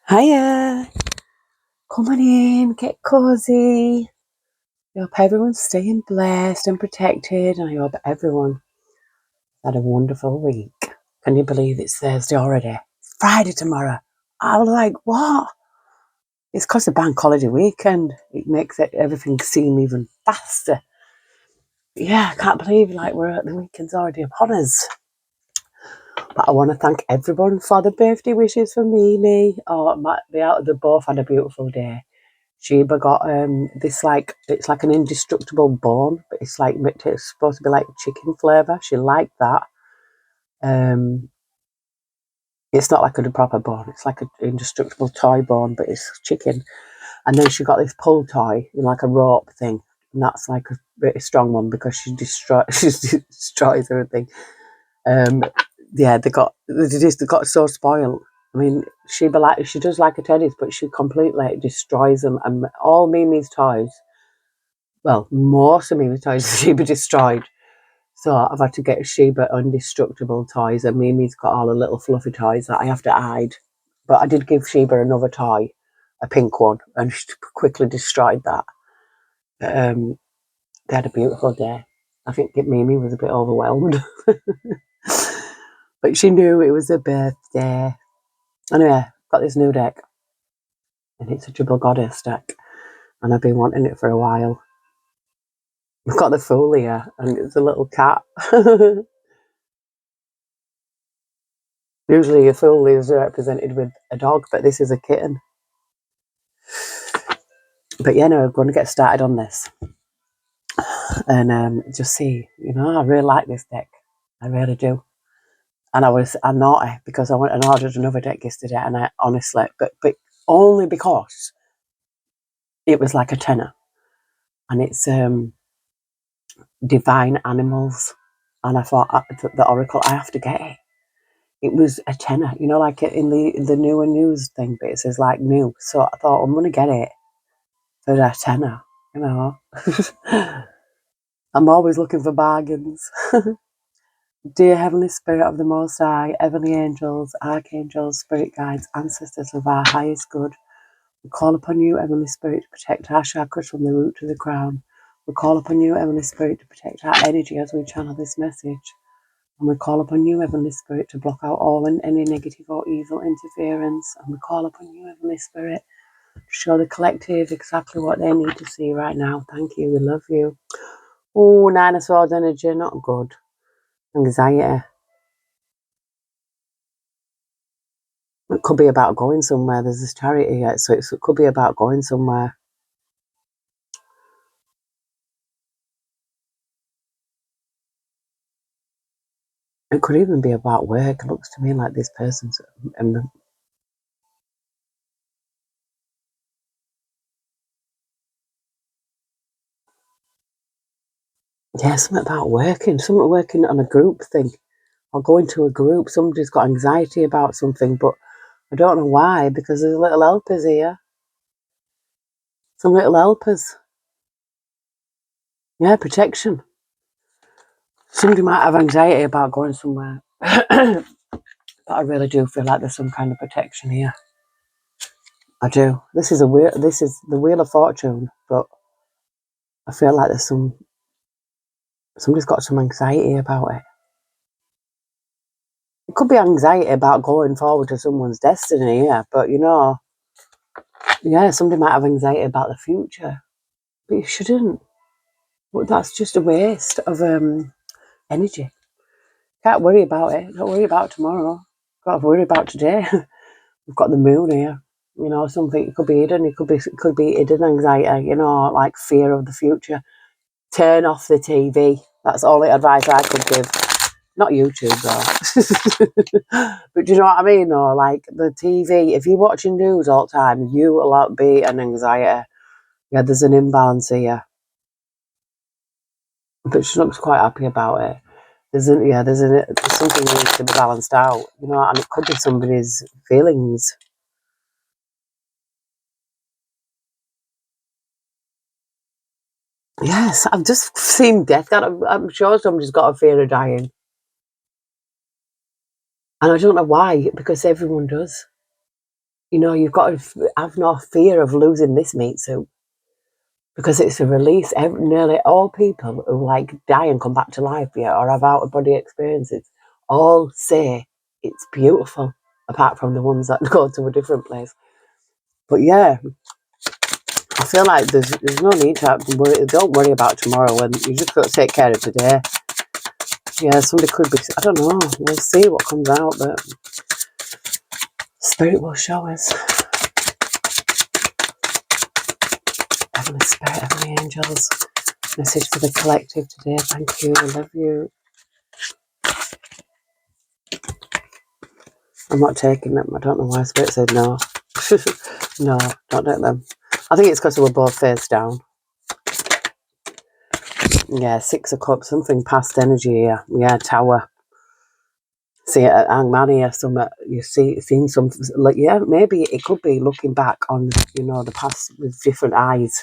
Hiya, coming in, get cozy. I hope everyone's staying blessed and protected, and I hope everyone had a wonderful week. Can you believe it's Thursday already? It's Friday tomorrow. I was like, what? It's because of bank holiday weekend. It makes everything seem even faster. Yeah, I can't believe the weekend's already upon us. But I want to thank everyone for the birthday wishes for Mimi. They both had a beautiful day. Sheba got this it's like an indestructible bone, but it's supposed to be like chicken flavour. She liked that. Um, it's not like a proper bone. It's like an indestructible toy bone, but it's chicken. And then she got this pull toy, like a rope thing, and that's like a really strong one because she destroys everything. Yeah, they got so spoiled. I mean, she does like a tennis, but she completely destroys them. And all Mimi's toys, well, most of Mimi's toys Sheba destroyed. So I've had to get Sheba indestructible toys, and Mimi's got all the little fluffy toys that I have to hide. But I did give Sheba another toy, a pink one, and she quickly destroyed that. They had a beautiful day. I think Mimi was a bit overwhelmed, but she knew it was her birthday. Anyway, got this new deck, and it's a triple goddess deck, and I've been wanting it for a while. We've got the Fool here, and it's a little cat. Usually a Fool is represented with a dog, but this is a kitten. But yeah, no, we're going to get started on this and just see. I really like this deck. I really do. And I'm naughty because I went and ordered another deck yesterday, and I honestly, but only because it was like a tenner, and it's divine animals, and I thought the Oracle, I have to get it. It was a tenner, like in the newer news thing, but it says like new. So I thought I'm gonna get it for a tenner. I'm always looking for bargains. Dear Heavenly Spirit of the Most High, heavenly angels, archangels, spirit guides, ancestors of our highest good, we call upon you, Heavenly Spirit, to protect our chakras from the root to the crown. We call upon you, Heavenly Spirit, to protect our energy as we channel this message. And we call upon you, Heavenly Spirit, to block out all and any negative or evil interference. And we call upon you, Heavenly Spirit, to show the collective exactly what they need to see right now. Thank you. We love you. Oh, Nine of Swords energy, not good. Anxiety. It could be about going somewhere. There's this charity here, so it could be about going somewhere. It could even be about work. It looks to me like this person's... yeah, something about working on a group thing, or going to a group. Somebody's got anxiety about something, but I don't know why, because there's little helpers here. Some little helpers. Yeah, protection. Somebody might have anxiety about going somewhere. But I really do feel like there's some kind of protection here. I do. This is the Wheel of Fortune, but I feel like somebody's got some anxiety about it. It could be anxiety about going forward to someone's destiny, yeah, but yeah, somebody might have anxiety about the future, but you shouldn't. Well, that's just a waste of energy. Can't worry about it. Don't worry about tomorrow. Got to worry about today. We've got the moon here. Something could be hidden. It could be hidden anxiety. Like fear of the future. Turn off the TV. That's all the advice I could give. Not YouTube though. But do you know what I mean? Though, like the TV. If you're watching news all the time, you will be an anxiety. Yeah, there's an imbalance here. But she looks quite happy about it. There's something that needs to be balanced out, and it could be somebody's feelings. Yes, I've just seen death. I'm sure somebody's got a fear of dying, and I don't know why, because everyone does. you know, you've got to have no fear of losing this meat suit, because it's a release. Nearly all people who like die and come back to life, yeah, or have out of body experiences, all say it's beautiful, apart from the ones that go to a different place. But yeah, I feel like there's no need to worry. Don't worry about tomorrow, and you just got to take care of today. Yeah, somebody could be, I don't know, we'll see what comes out, but Spirit will show us. Heavenly Spirit, Heavenly Angels, message for the collective today. Thank you, I love you. I'm not taking them. I don't know why Spirit said no. No, don't take them. I think it's because we were both face down. Yeah, 6 of Cups, something past energy here. Yeah, Tower. See, at Angmania, seeing some, like, yeah, maybe it could be looking back on, you know, the past with different eyes.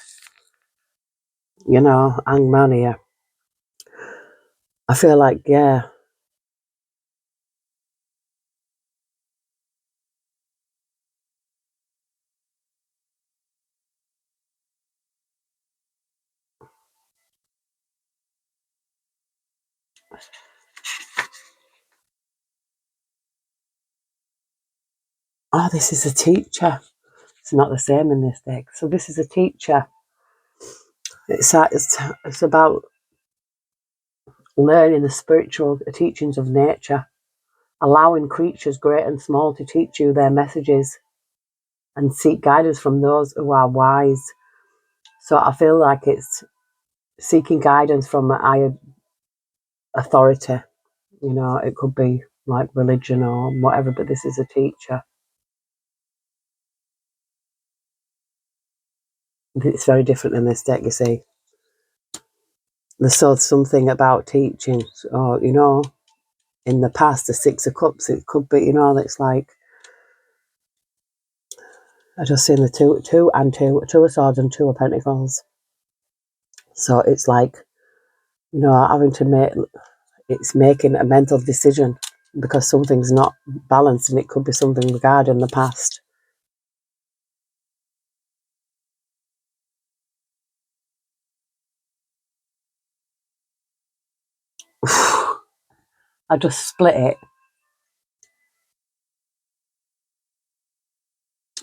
You know, Angmania. I feel like, yeah. Oh, this is a teacher. It's not the same in this deck. So this is a teacher. It's about learning the spiritual teachings of nature, allowing creatures great and small to teach you their messages, and seek guidance from those who are wise. So I feel like it's seeking guidance from a higher authority. You know, it could be like religion or whatever, but this is a teacher. It's very different in this deck, you see. There's something about teachings, or, you know, in the past, the 6 of Cups, it could be, you know, it's like, I just seen the two of Swords and 2 of Pentacles. So it's like, you know, it's making a mental decision because something's not balanced, and it could be something regarding the past. I just split it.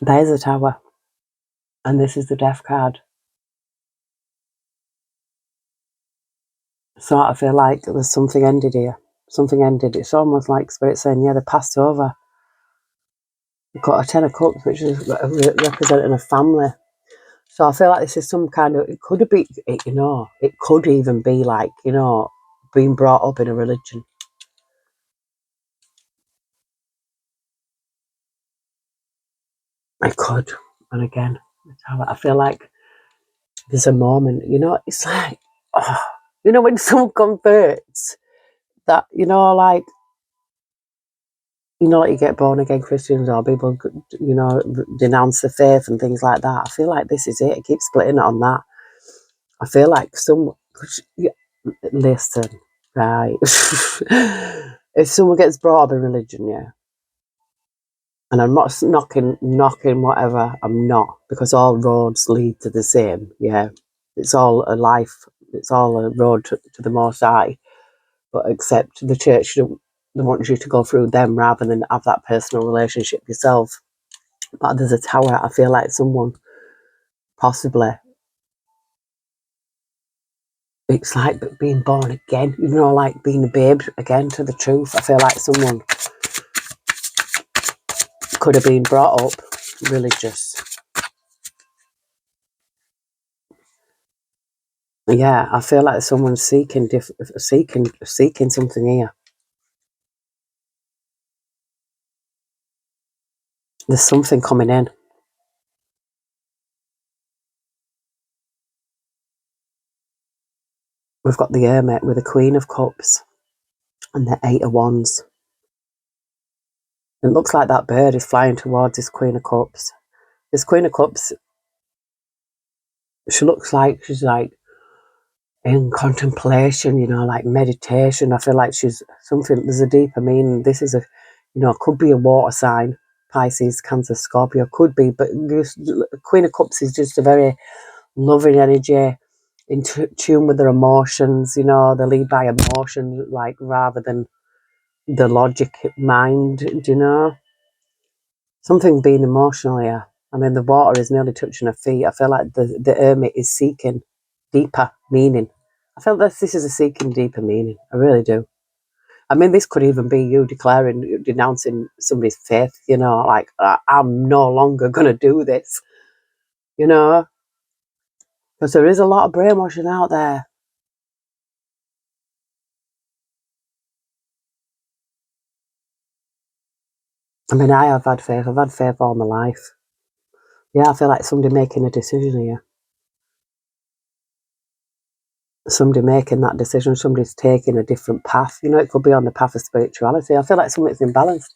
There's a Tower, and this is the Death card. So I feel like there's something ended here. Something ended. It's almost like Spirit saying, yeah, the past's over. We've got a 10 of Cups, which is representing a family. So I feel like this is some kind of, it could be, you know, it could even be like, you know, being brought up in a religion. I could. And again, I feel like there's a moment, you know, it's like, oh, you know, when someone converts, that, you know, like you get born again Christians, or people, you know, denounce the faith and things like that. I feel like this is it. I keep splitting it on that. I feel like listen, right. If someone gets brought up in religion, yeah, and I'm not knocking whatever, I'm not, because all roads lead to the same, yeah. It's all a life, it's all a road to the Most High, but except the church, they want you to go through them rather than have that personal relationship yourself. But there's a Tower. I feel like someone possibly, it's like being born again, you know, like being a babe again to the truth. I feel like someone could have been brought up religious. Yeah, I feel like someone's seeking something here. There's something coming in. We've got the Hermit with the Queen of Cups and the 8 of Wands. It looks like that bird is flying towards this Queen of Cups. This Queen of Cups, she looks like she's like in contemplation, you know, like meditation. I feel like she's something, there's a deeper meaning. This is a, you know, could be a water sign, Pisces, Cancer, Scorpio, could be, but Queen of Cups is just a very loving energy, in tune with their emotions, you know, they lead by emotion, like, rather than the logic mind, do you know? Something being emotional here. I mean, the water is nearly touching her feet. I feel like the hermit is seeking deeper meaning. I feel that this is a seeking deeper meaning. I really do. I mean, this could even be you denouncing somebody's faith, you know, like, I'm no longer going to do this, you know, because there is a lot of brainwashing out there. I mean, I have had faith. I've had faith all my life. Yeah, I feel like somebody making a decision here. Somebody making that decision, somebody's taking a different path. You know, it could be on the path of spirituality. I feel like something's imbalanced.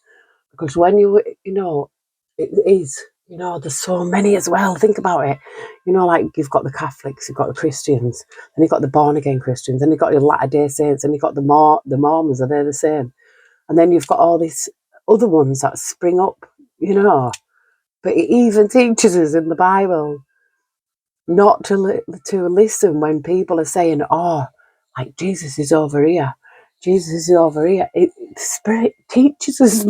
Because when you know, it is, you know, there's so many as well. Think about it. You know, like, you've got the Catholics, you've got the Christians, then you've got the born-again Christians, then you've got your Latter-day Saints, and you've got the Mormons, are they the same? And then you've got all these other ones that spring up, you know. But it even teaches us in the Bible not to listen when people are saying, oh, like, Jesus is over here. Jesus is over here. The Spirit teaches us,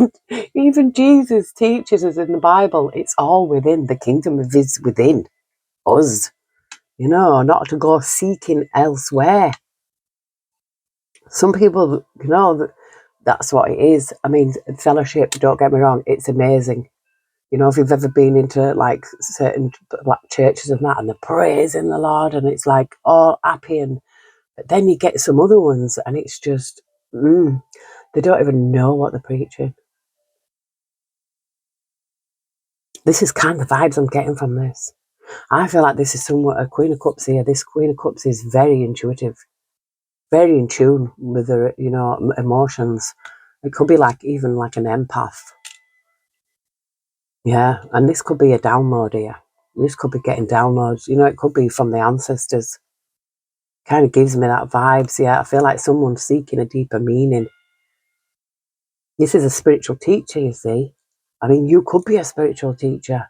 even Jesus teaches us in the Bible, it's all within. The kingdom is within us, you know, not to go seeking elsewhere. Some people, you know, that's what it is. I mean, fellowship, don't get me wrong, it's amazing. You know, if you've ever been into, like, certain black churches and that, and they're praising the Lord, and it's like all happy, but then you get some other ones, and it's just, they don't even know what they're preaching. This is kind of the vibes I'm getting from this. I feel like this is somewhat a Queen of Cups here. This Queen of Cups is very intuitive, very in tune with her, you know, emotions. It could be like, even like an empath. Yeah, and this could be a download here. This could be getting downloads. You know, it could be from the ancestors. Kind of gives me that vibes. Yeah, I feel like someone's seeking a deeper meaning. This is a spiritual teacher, you see. I mean, you could be a spiritual teacher,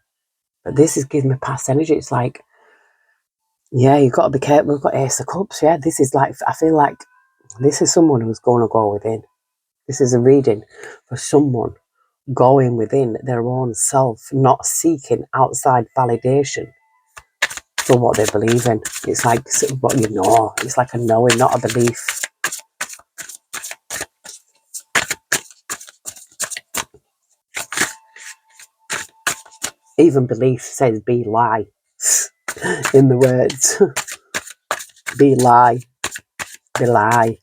but this is giving me past energy. It's like, yeah, you've got to be careful. We've got Ace of Cups. Yeah, this is like, I feel like this is someone who's going to go within. This is a reading for someone going within their own self, not seeking outside validation for what they believe in. It's like what you know. It's like a knowing, not a belief. Even belief says be lie in the words. Be lie. Be lie.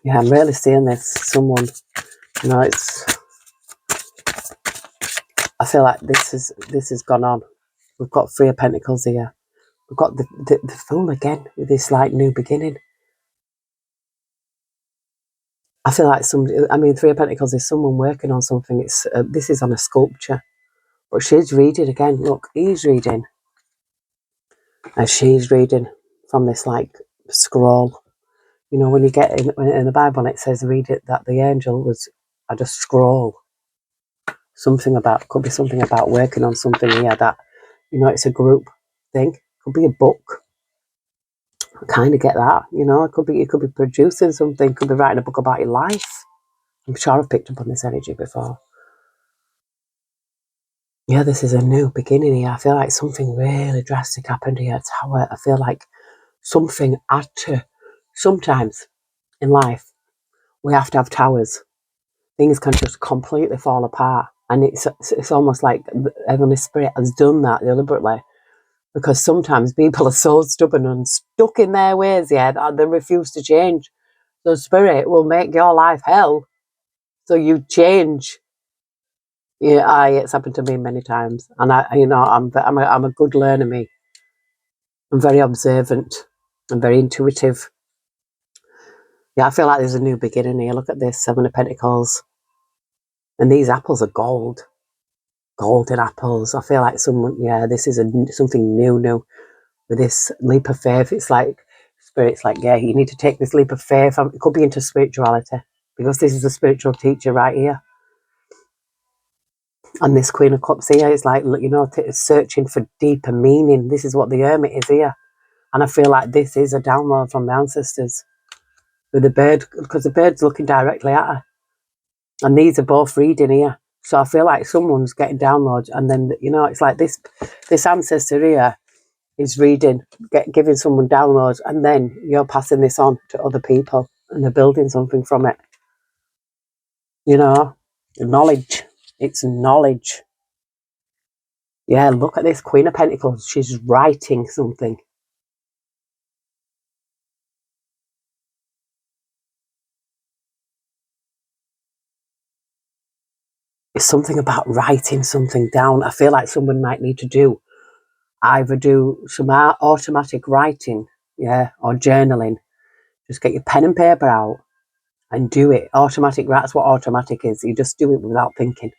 Yeah, I'm really seeing this. Someone, you know, I feel like this has gone on. We've got Three of Pentacles here. We've got the Fool again with this, like, new beginning. I feel like Three of Pentacles is someone working on something. It's this is on a sculpture, but she's reading again. Look, he's reading, and she's reading from this, like, scroll. You know, when you get in the Bible, it says read it that the angel had a scroll. Could be something about working on something here that, you know, it's a group thing. Could be a book. I kind of get that, you know. It could be producing something. Could be writing a book about your life. I'm sure I've picked up on this energy before. Yeah, this is a new beginning here. I feel like something really drastic happened here. Tower. I feel like something had to. Sometimes in life, we have to have towers. Things can just completely fall apart, and it's almost like the Heavenly Spirit has done that deliberately, because sometimes people are so stubborn and stuck in their ways, yeah, that they refuse to change. So Spirit will make your life hell, so you change. Yeah, it's happened to me many times, and I'm a good learner. Me, I'm very observant. I'm very intuitive. Yeah, I feel like there's a new beginning here. Look at this, Seven of Pentacles, and these apples are gold. Golden apples. I feel like this is something new with this leap of faith. It's like Spirit's like, yeah, you need to take this leap of faith. It could be into spirituality, because this is a spiritual teacher right here. And this Queen of Cups here is like, you know, searching for deeper meaning. This is what the Hermit is here. And I feel like this is a download from the ancestors with the bird, because the bird's looking directly at her. And these are both reading here. So I feel like someone's getting downloads. And then, you know, it's like this ancestor here is reading, giving someone downloads. And then you're passing this on to other people and they're building something from it. You know, knowledge. It's knowledge. Yeah, look at this Queen of Pentacles. She's writing something. It's something about writing something down. I feel like someone might need to either do some automatic writing, yeah, or journaling. Just get your pen and paper out and do it. Automatic, that's what automatic is. You just do it without thinking.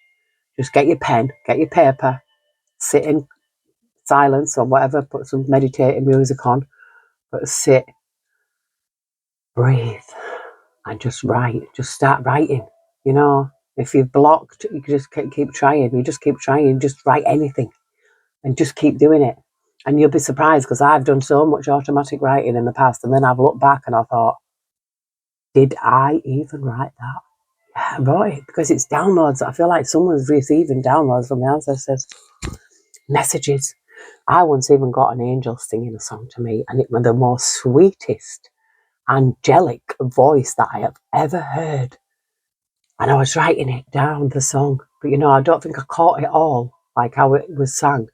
Just get your pen, get your paper, sit in silence or whatever, put some meditating music on, but sit, breathe, and just write. Just start writing. You know, if you've blocked, you can just keep trying. You just keep trying. Just write anything and just keep doing it. And you'll be surprised, because I've done so much automatic writing in the past, and then I've looked back and I thought, did I even write that? Yeah, I wrote it because it's downloads. I feel like someone's receiving downloads from the ancestors. Messages. I once even got an angel singing a song to me, and it was the most sweetest, angelic voice that I have ever heard. And I was writing it down, the song. But, you know, I don't think I caught it all, like how it was sung.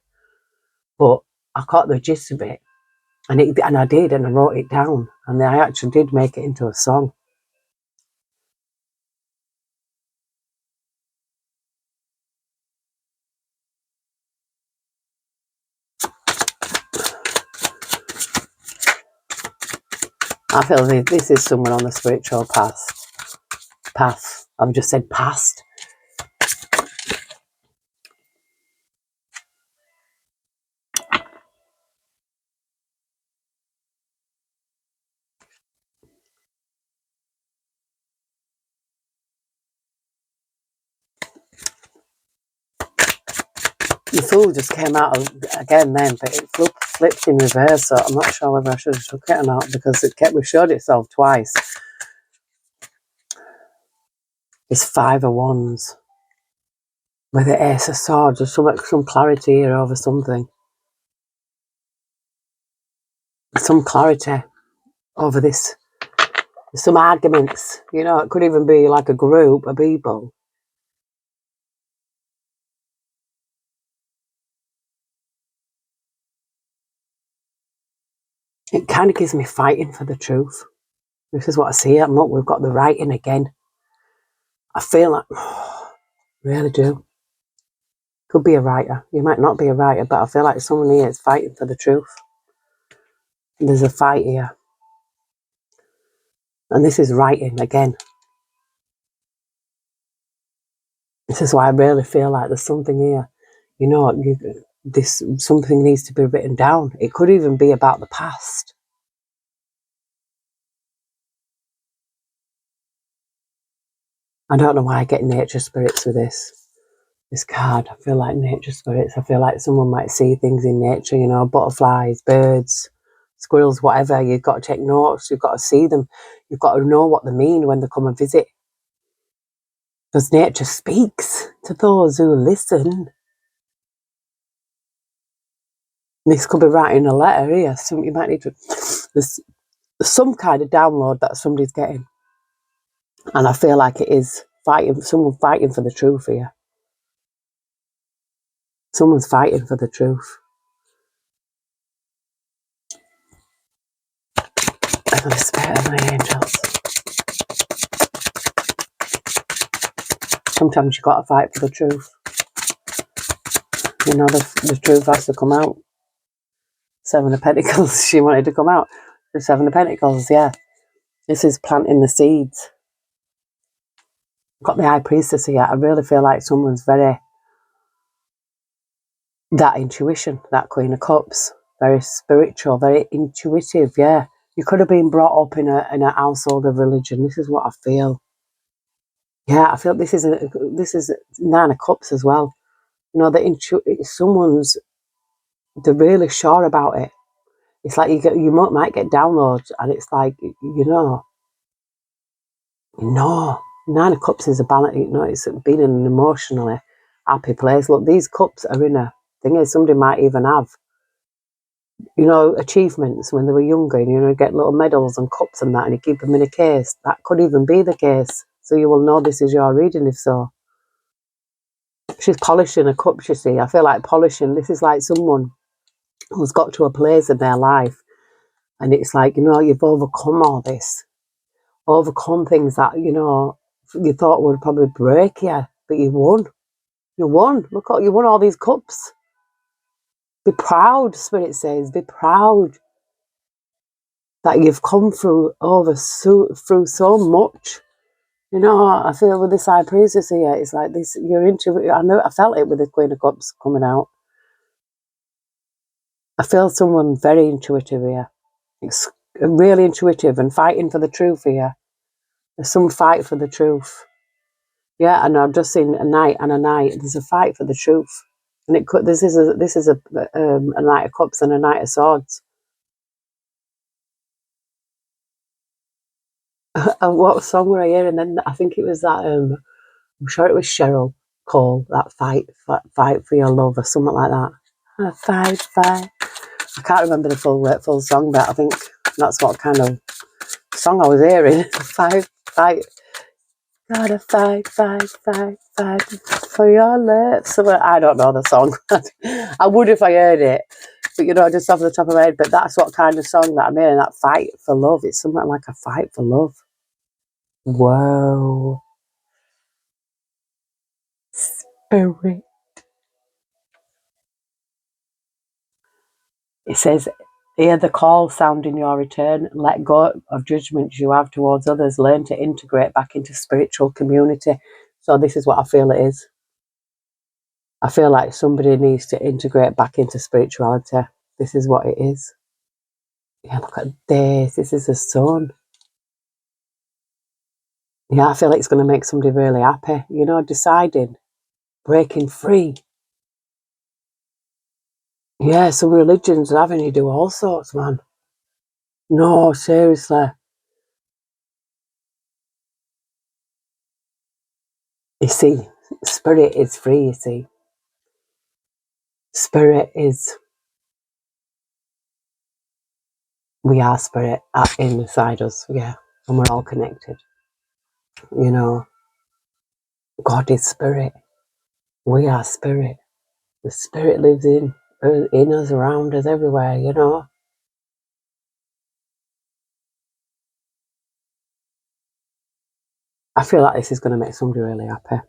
But I caught the gist of it. And I did, and I wrote it down. And I actually did make it into a song. I feel this is someone on the spiritual path. I've just said past. The Fool just came out again then, but it flipped in reverse, so I'm not sure whether I should have took it or not, because we showed itself twice. It's 5 of Wands with the Ace of Swords. There's some clarity here over something. Some clarity over this. There's some arguments, you know, it could even be like a group of people. It kind of gives me fighting for the truth. This is what I see. Look, we've got the writing again. I feel like, really do. Could be a writer. You might not be a writer, but I feel like someone here is fighting for the truth. There's a fight here. And this is writing again. This is why I really feel like there's something here. You know, something needs to be written down. It could even be about the past. I don't know why I get nature spirits with this card. I feel like nature spirits. I feel like someone might see things in nature, you know, butterflies, birds, squirrels, whatever. You've got to take notes. You've got to see them. You've got to know what they mean when they come and visit. Because nature speaks to those who listen. This could be writing a letter here. You might need to. There's some kind of download that somebody's getting. And I feel like it is someone fighting for the truth here. Someone's fighting for the truth. And the spirit of my angels. Sometimes you've got to fight for the truth. You know, the truth has to come out. 7 of Pentacles, she wanted to come out. The 7 of Pentacles, yeah. This is planting the seeds. Got the High Priestess here. I really feel like someone's very... That intuition, that Queen of Cups. Very spiritual, very intuitive, yeah. You could have been brought up in a household of religion. This is what I feel. Yeah, I feel this is 9 of Cups as well. You know, they're really sure about it. It's like you might get downloads, and it's like, no. Nine of Cups is a balance. It's being in an emotionally happy place. Look, these cups are in a thing. Somebody might even have, achievements when they were younger, and get little medals and cups and that, and you keep them in a case. That could even be the case. So you will know this is your reading if so. She's polishing a cup, you see. I feel like polishing. This is like someone who's got to a place in their life, and it's like, you've overcome all this, overcome things that, you thought would probably break you, but you won. You won. Look, you won all these cups. Be proud, Spirit says. Be proud that you've come through so much. I feel with this high priestess here, it's like this. You're into it. I felt it with the Queen of Cups coming out. I feel someone very intuitive here. It's really intuitive and fighting for the truth here. There's some fight for the truth. Yeah, and I've just seen a knight and a knight. There's a fight for the truth, and it could. This is a Knight of Cups and a Knight of Swords. What song were I hearing? And then I think it was that. I'm sure it was Cheryl Cole. That fight for your love or something like that. Fight. I can't remember the full song, but I think that's what kind of song I was hearing. Fight. Gotta fight for your love. So I don't know the song. I would if I heard it, but just off the top of my head. But that's what kind of song that I'm hearing. That fight for love. It's something like a fight for love. Whoa, spirit. It says, hear the call sound in your return. Let go of judgments you have towards others. Learn to integrate back into spiritual community. So this is what I feel it is. I feel like somebody needs to integrate back into spirituality. This is what it is. Yeah, look at this. This is the sun. Yeah, I feel like it's going to make somebody really happy. Deciding, breaking free. Yeah, some religions are having you do all sorts, man. No, seriously. You see, spirit is free, you see. Spirit is, we are spirit inside us, yeah. And we're all connected. God is spirit. We are spirit. The spirit lives in us, around us, everywhere, I feel like this is going to make somebody really happy.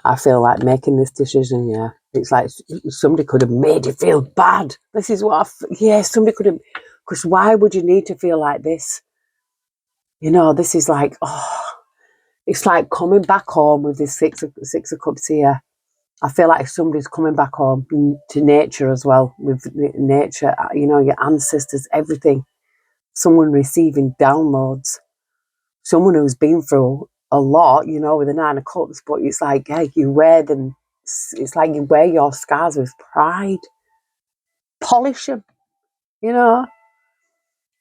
I feel like making this decision, yeah. It's like somebody could have made you feel bad. This is what somebody could have, because why would you need to feel like this? This is like, it's like coming back home with this six of cups here. I feel like somebody's coming back home to nature as well, with nature, your ancestors, everything. Someone receiving downloads, someone who's been through a lot, with the Nine of Cups, but it's like, yeah, you wear them. It's like you wear your scars with pride. Polish them, you know.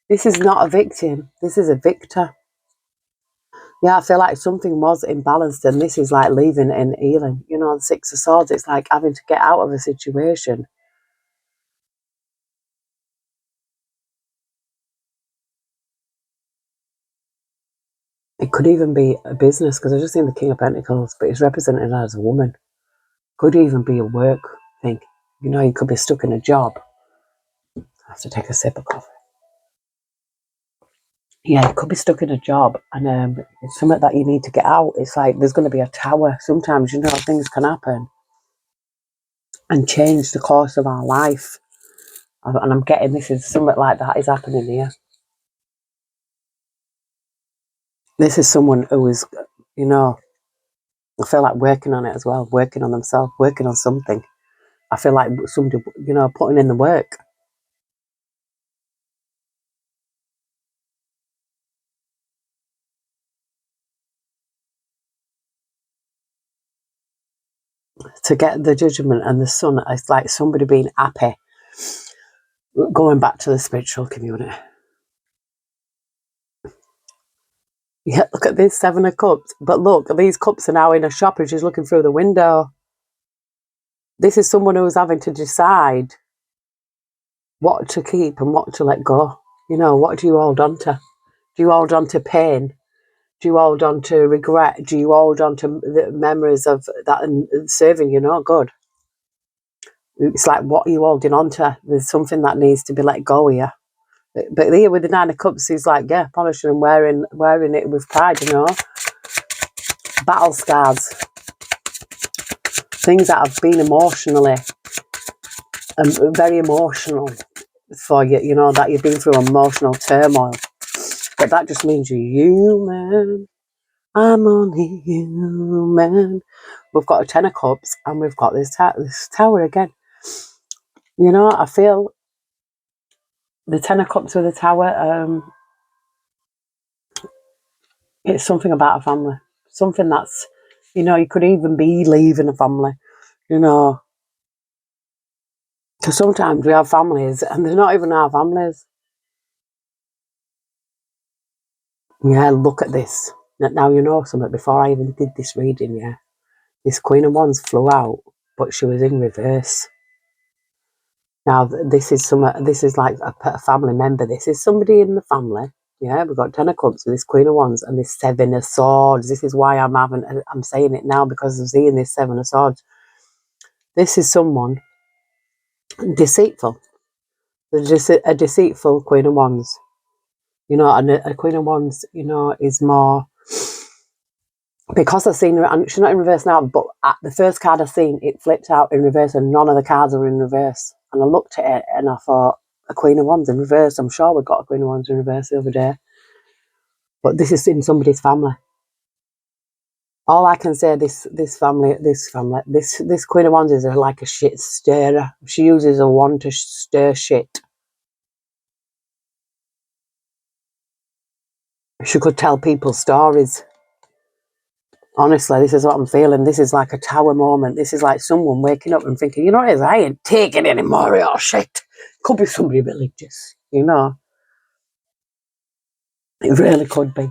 This is not a victim. This is a victor. Yeah, I feel like something was imbalanced, and this is like leaving and healing. The Six of Swords, it's like having to get out of a situation. It could even be a business, because I just seen the King of Pentacles, but it's represented as a woman. Could even be a work thing. You could be stuck in a job. I have to take a sip of coffee. Yeah, you could be stuck in a job, and it's something that you need to get out. It's like there's going to be a tower. Sometimes, things can happen and change the course of our life. And I'm getting this is something like that is happening here. This is someone who is, I feel like working on it as well, working on themselves, working on something. I feel like somebody, putting in the work. to get the judgment and the sun. It's like somebody being happy, going back to the spiritual community. Yeah, look at this 7 of Cups. But look, these cups are now in a shop and she's looking through the window. This is someone who's having to decide what to keep and what to let go. You know, what do you hold on to? Do you hold on to pain? Do you hold on to regret? Do you hold on to the memories of that and serving you no good? It's like, what are you holding on to? There's something that needs to be let go here. But here with the 9 of Cups, he's like, yeah, polishing and wearing it with pride, you know. Battle scars. Things that have been emotionally, very emotional for you, you know, that you've been through emotional turmoil. But that just means you're human. I'm only human. We've got a 10 of Cups and we've got this tower again. You know, I feel the 10 of Cups with the tower, it's something about a family. Something that's, you know, you could even be leaving a family, you know. Because sometimes we have families and they're not even our families. Yeah, look at this. Now you know something. Before I even did this reading, yeah, this Queen of Wands flew out, but she was in reverse. Now this is like a family member. This is somebody in the family. Yeah, we've got 10 of Cups with this Queen of Wands and this 7 of Swords. This is why I'm saying it now, because I'm seeing this 7 of Swords. This is someone deceitful. A deceitful Queen of Wands. You know, and a Queen of Wands, you know, is more, because I've seen her, and she's not in reverse now, but at the first card I've seen, it flipped out in reverse and none of the cards are in reverse. And I looked at it and I thought, a Queen of Wands in reverse. I'm sure we got a Queen of Wands in reverse the other day. But this is in somebody's family. All I can say, this Queen of Wands is like a shit stirrer. She uses a wand to stir shit. She could tell people stories. Honestly, this is what I'm feeling. This is like a tower moment. This is like someone waking up and thinking, you know what it is? I ain't taking any more of your shit. Could be somebody religious, you know. It really could be.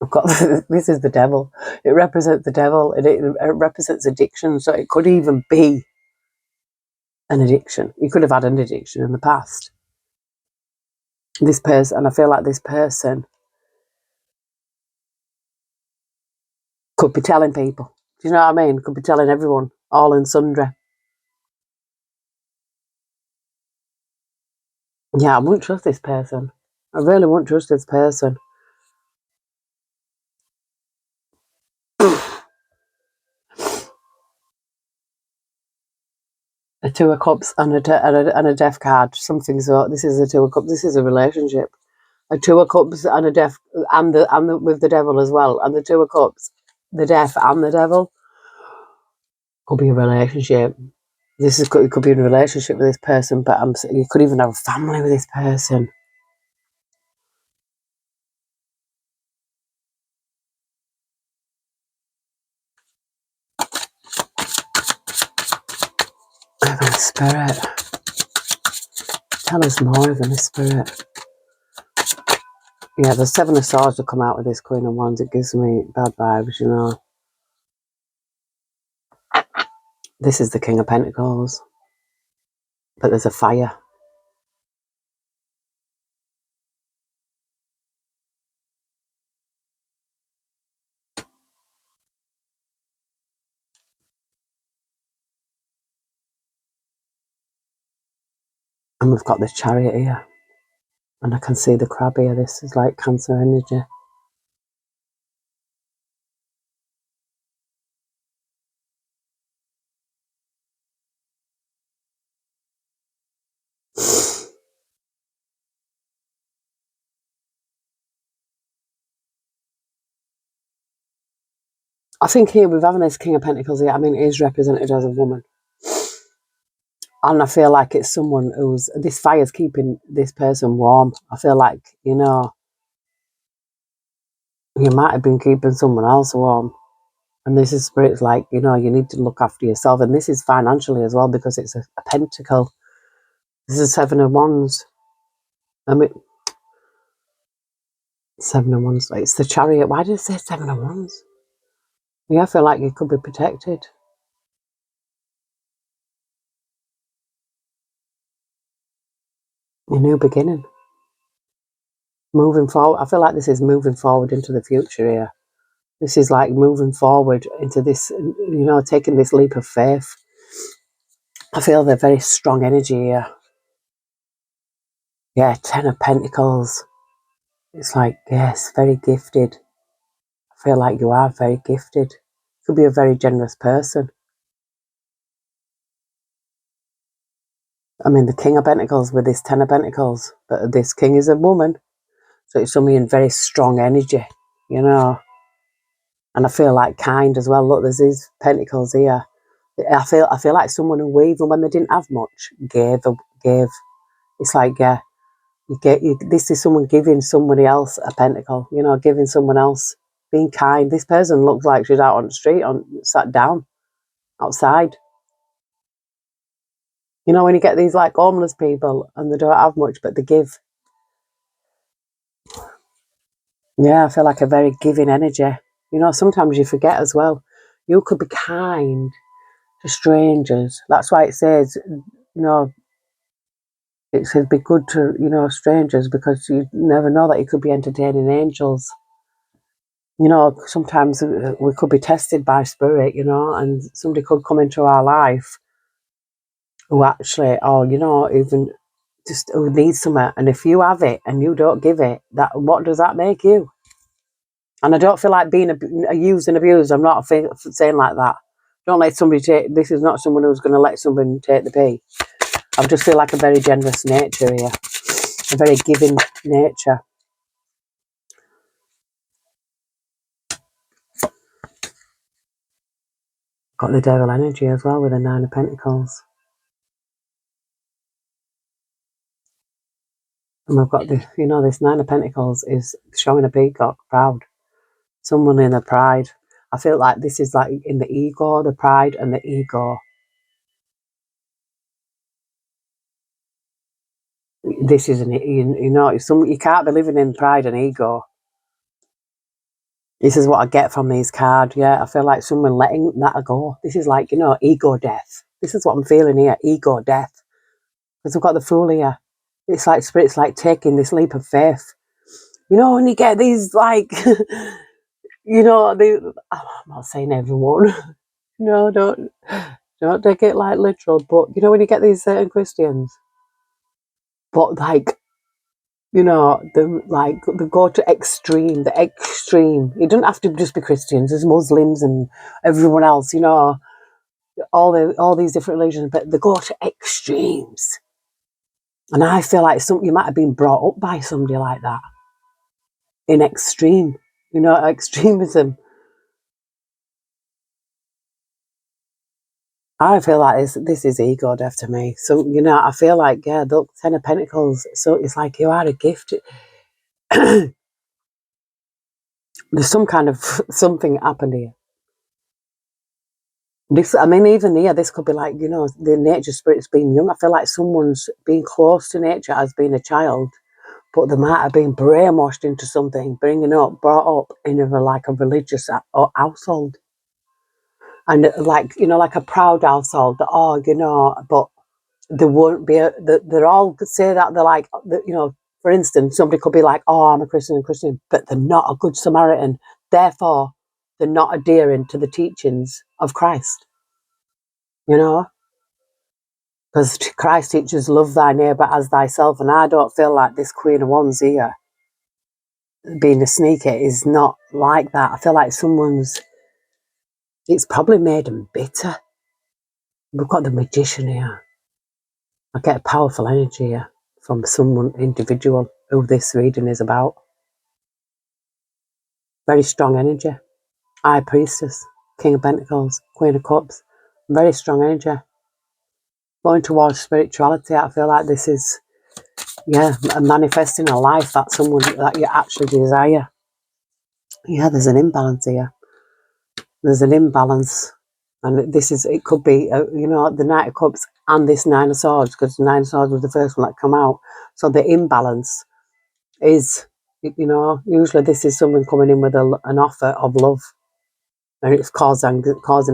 I've got this is the devil. It represents the devil, and it represents addiction. So it could even be an addiction. You could have had an addiction in the past. This person, and I feel like this person could be telling people. Do you know what I mean? Could be telling everyone, all and sundry. Yeah, I wouldn't trust this person. I really wouldn't trust this person. A 2 of Cups and a Death card. Something so. This is a 2 of Cups. This is a relationship. A 2 of Cups and a Death, and the with the devil as well. And the 2 of Cups, the Death and the devil could be a relationship. It could be a relationship with this person, but you could even have a family with this person. Heavenly Spirit, tell us more, Heavenly Spirit. Yeah, the 7 of Swords will come out with this Queen of Wands. It gives me bad vibes, you know. This is the King of Pentacles, but there's a fire. And we've got the Chariot here. And I can see the crab here. This is like Cancer energy. I think here with having this King of Pentacles here, I mean, it is represented as a woman. And I feel like it's someone this fire's keeping this person warm. I feel like, you know, You might have been keeping someone else warm. And this is Spirit's like, you need to look after yourself. And this is financially as well, because it's a pentacle. This is 7 of Wands. I mean, 7 of Wands. It's the Chariot. Why did it say 7 of Wands? Yeah, I feel like you could be protected. A new beginning. Moving forward. I feel like this is moving forward into the future here. This is like moving forward into this, taking this leap of faith. I feel the very strong energy here. Yeah, 10 of Pentacles. It's like, yes, very gifted. I feel like you are very gifted. You could be a very generous person. I mean, the King of Pentacles with this 10 of Pentacles. But this King is a woman. So it's somebody in very strong energy, And I feel like kind as well. Look, there's these Pentacles here. I feel like someone who, even when they didn't have much, gave. It's like, yeah, this is someone giving somebody else a pentacle, giving someone else, being kind. This person looks like she's out on the street, sat down outside. When you get these like homeless people and they don't have much, but they give. Yeah, I feel like a very giving energy. Sometimes you forget as well. You could be kind to strangers. That's why it says, it says be good to, strangers, because you never know that you could be entertaining angels. Sometimes we could be tested by Spirit, and somebody could come into our life who actually, even just who needs something. And if you have it and you don't give it, what does that make you? And I don't feel like being used and abused. I'm not saying like that. Don't let somebody take. This is not someone who's going to let somebody take the pee. I just feel like a very generous nature here, a very giving nature. Got the devil energy as well with the 9 of Pentacles. And we've got this 9 of Pentacles is showing a peacock, proud. Someone in the pride. I feel like this is like in the ego, the pride and the ego. This is you can't be living in pride and ego. This is what I get from these cards. Yeah, I feel like someone letting that go. This is like, ego death. This is what I'm feeling here, ego death. Because we've got the Fool here. It's like Spirit's like taking this leap of faith. When you get these like, I'm not saying everyone. No, don't take it like literal. But when you get these certain Christians, but like, they go to extreme, the extreme. It doesn't have to just be Christians. There's Muslims and everyone else. All these different religions, but they go to extremes. And I feel like you might have been brought up by somebody like that in extreme, extremism. I feel like this is ego death to me. So, I feel like, yeah, the 10 of Pentacles, so it's like you are a gift. There's some kind of something happened here. Even here, this could be like, the nature spirit's being young. I feel like someone's being close to nature as being a child, but they might have been brainwashed into something, brought up in a religious household. And like, like a proud household, but they won't be, they're all say that they're like, for instance, somebody could be like, oh, I'm a Christian, but they're not a good Samaritan. Therefore, they're not adhering to the teachings of Christ, because Christ teaches love thy neighbour as thyself. And I don't feel like this Queen of Wands here, being a sneaker, is not like that. I feel like it's probably made them bitter. We've got the Magician here. I get a powerful energy here from someone individual who this reading is about. Very strong energy. High Priestess, King of Pentacles, Queen of Cups. Very strong energy. Going towards spirituality, I feel like this is, manifesting a life that you actually desire. Yeah, there's an imbalance here. There's an imbalance. And it could be, the Knight of Cups and this Nine of Swords, because the Nine of Swords was the first one that come out. So the imbalance is, usually this is someone coming in with an offer of love, and it's causing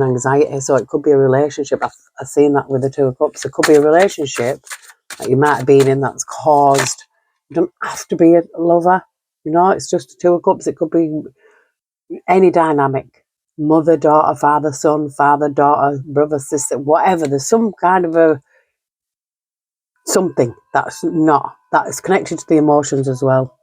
anxiety. So it could be a relationship. I've seen that with the Two of Cups. It could be a relationship that you might have been in that's caused. You don't have to be a lover. It's just the Two of Cups. It could be any dynamic. Mother, daughter, father, son, father, daughter, brother, sister, whatever. There's some kind of something that is connected to the emotions as well.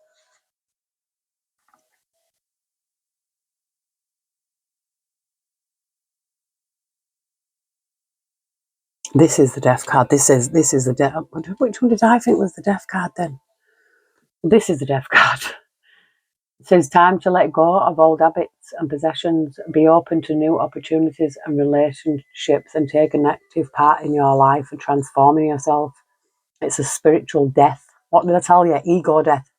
This is the Death card. This is the Death. Which one did I think was the Death card then? This is the Death card. It says time to let go of old habits and possessions, be open to new opportunities and relationships, and take an active part in your life and transforming yourself. It's a spiritual death. What did I tell you? Ego death.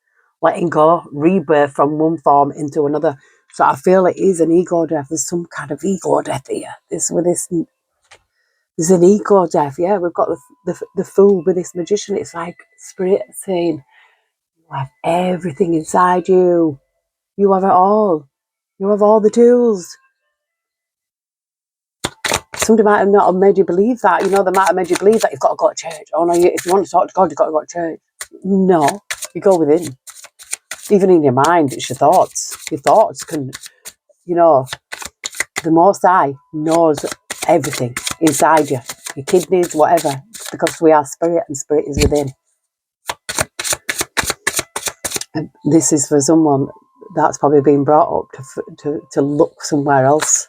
Letting go, rebirth from one form into another. So I feel it is an ego death. There's some kind of ego death here. There's an ego death. Yeah, we've got the fool with this magician. It's like spirit saying, you have everything inside you. You have it all. You have all the tools. Somebody might have not have made you believe that. They might have made you believe that you've got to go to church. Oh no, if you want to talk to God, you've got to go to church. No, you go within. Even in your mind, it's your thoughts. Your thoughts can, the Most High knows everything inside you, your kidneys, whatever, because we are spirit and spirit is within. And this is for someone that's probably been brought up to look somewhere else.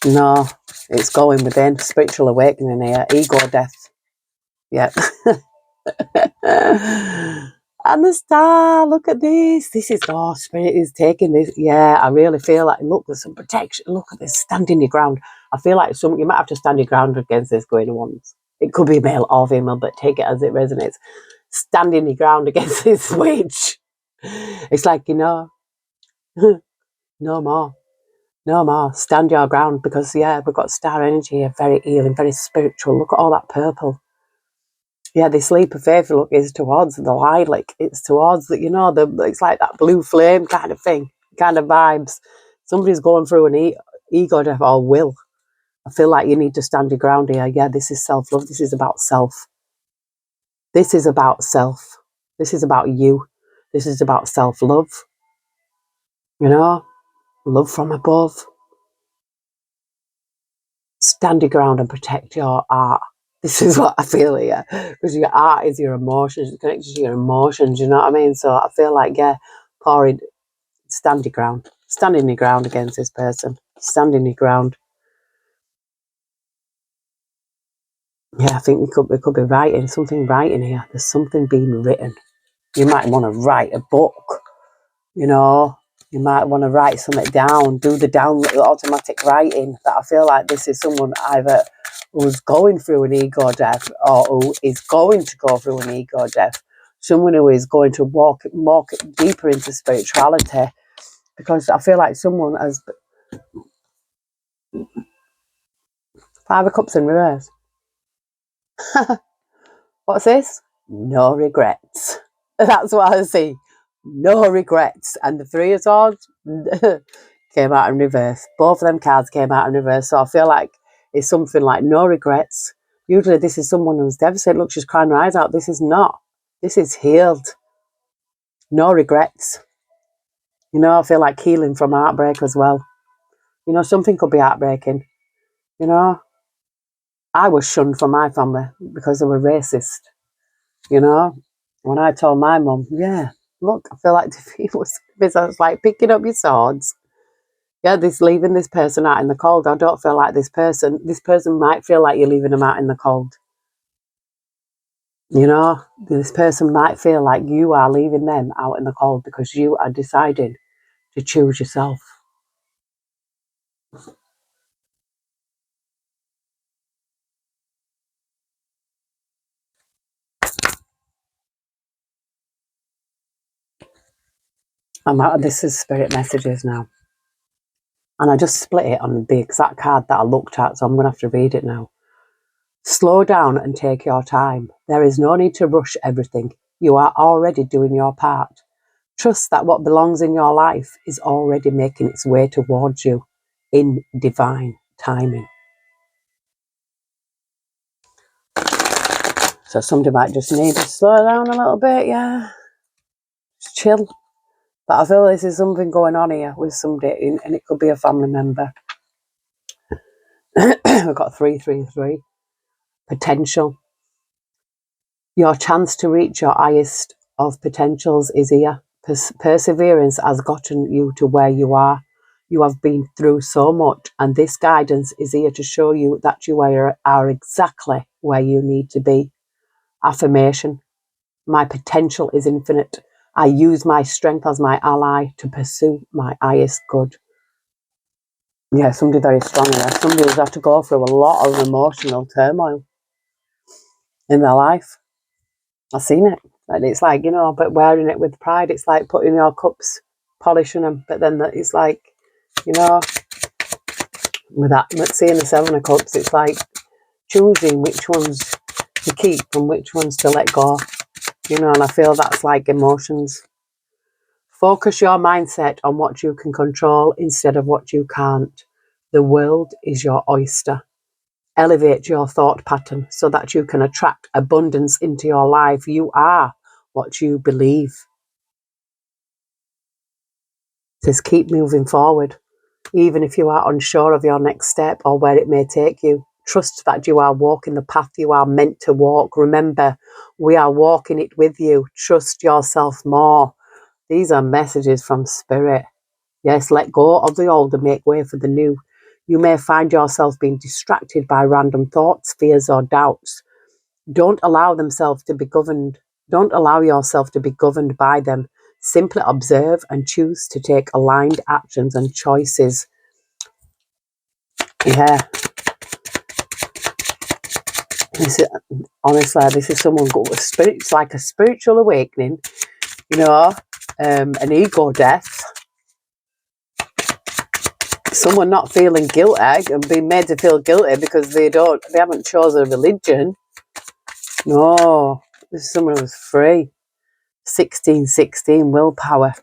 No, it's going within. Spiritual awakening here. Ego death. Yeah. And the star, look at this. This is, spirit is taking this. Yeah, I really feel like, look, there's some protection. Look at this, standing your ground. I feel like you might have to stand your ground against this going once. It could be male or female, but take it as it resonates. Standing your ground against this witch. It's like, no more. No more. Stand your ground, because, yeah, we've got star energy here, very healing, very spiritual. Look at all that purple. Yeah, this leap of faith, look, is towards the lilac. It's towards it's like that blue flame kind of thing, kind of vibes. Somebody's going through an ego death or will. I feel like you need to stand your ground here. Yeah, this is self-love. This is about self. This is about self. This is about you. This is about self-love. Love from above. Stand your ground and protect your art. This is what I feel here, because your art is your emotions. It's connected to your emotions. You know what I mean? So I feel like, yeah, pouring, stand your ground, standing your ground against this person, standing your ground. Yeah, I think we could be writing here. There's something being written. You might want to write a book. You might want to write something down, do the automatic writing. That I feel like this is someone either who's going through an ego death or who is going to go through an ego death. Someone who is going to walk deeper into spirituality, because I feel like someone has Five of Cups in reverse. What's this? No regrets. That's what I see. No regrets. And the Three of Swords came out in reverse. Both of them cards came out in reverse. So I feel like it's something like no regrets. Usually this is someone who's devastated. Look, she's crying her eyes out. This is not. This is healed. No regrets. I feel like healing from heartbreak as well. Something could be heartbreaking. I was shunned from my family because they were racist. When I told my mum, yeah, look, I feel like defeat was like picking up your swords. Yeah, leaving this person out in the cold. I don't feel like this person might feel like you're leaving them out in the cold. This person might feel like you are leaving them out in the cold because you are deciding to choose yourself. I'm out of this is spirit messages now. And I just split it on the exact card that I looked at, so I'm going to have to read it now. Slow down and take your time. There is no need to rush everything. You are already doing your part. Trust that what belongs in your life is already making its way towards you in divine timing. So somebody might just need to slow down a little bit, yeah. Just chill. But I feel this is something going on here with somebody, and it could be a family member. We've got 333. Potential. Your chance to reach your highest of potentials is here. Perseverance has gotten you to where you are. You have been through so much, and this guidance is here to show you that you are exactly where you need to be. Affirmation. My potential is infinite. I use my strength as my ally to pursue my highest good. Yeah, somebody very strong there. Somebody who's had to go through a lot of emotional turmoil in their life. I've seen it. And it's like, but wearing it with pride, it's like putting your cups, polishing them. But then it's like, with that, seeing the 7 of cups, it's like choosing which ones to keep and which ones to let go. And I feel that's like emotions. Focus your mindset on what you can control instead of what you can't. The world is your oyster. Elevate your thought pattern so that you can attract abundance into your life. You are what you believe. It says keep moving forward. Even if you are unsure of your next step or where it may take you, trust that you are walking the path you are meant to walk. Remember, we are walking it with you. Trust yourself more. These are messages from Spirit. Yes, let go of the old and make way for the new. You may find yourself being distracted by random thoughts, fears, or doubts. Don't allow yourself to be governed by them. Simply observe and choose to take aligned actions and choices. Yeah. Honestly, this is someone got a spirit. It's like a spiritual awakening, an ego death. Someone not feeling guilty and being made to feel guilty because they haven't chosen a religion. No, this is someone who's free. 1616 willpower.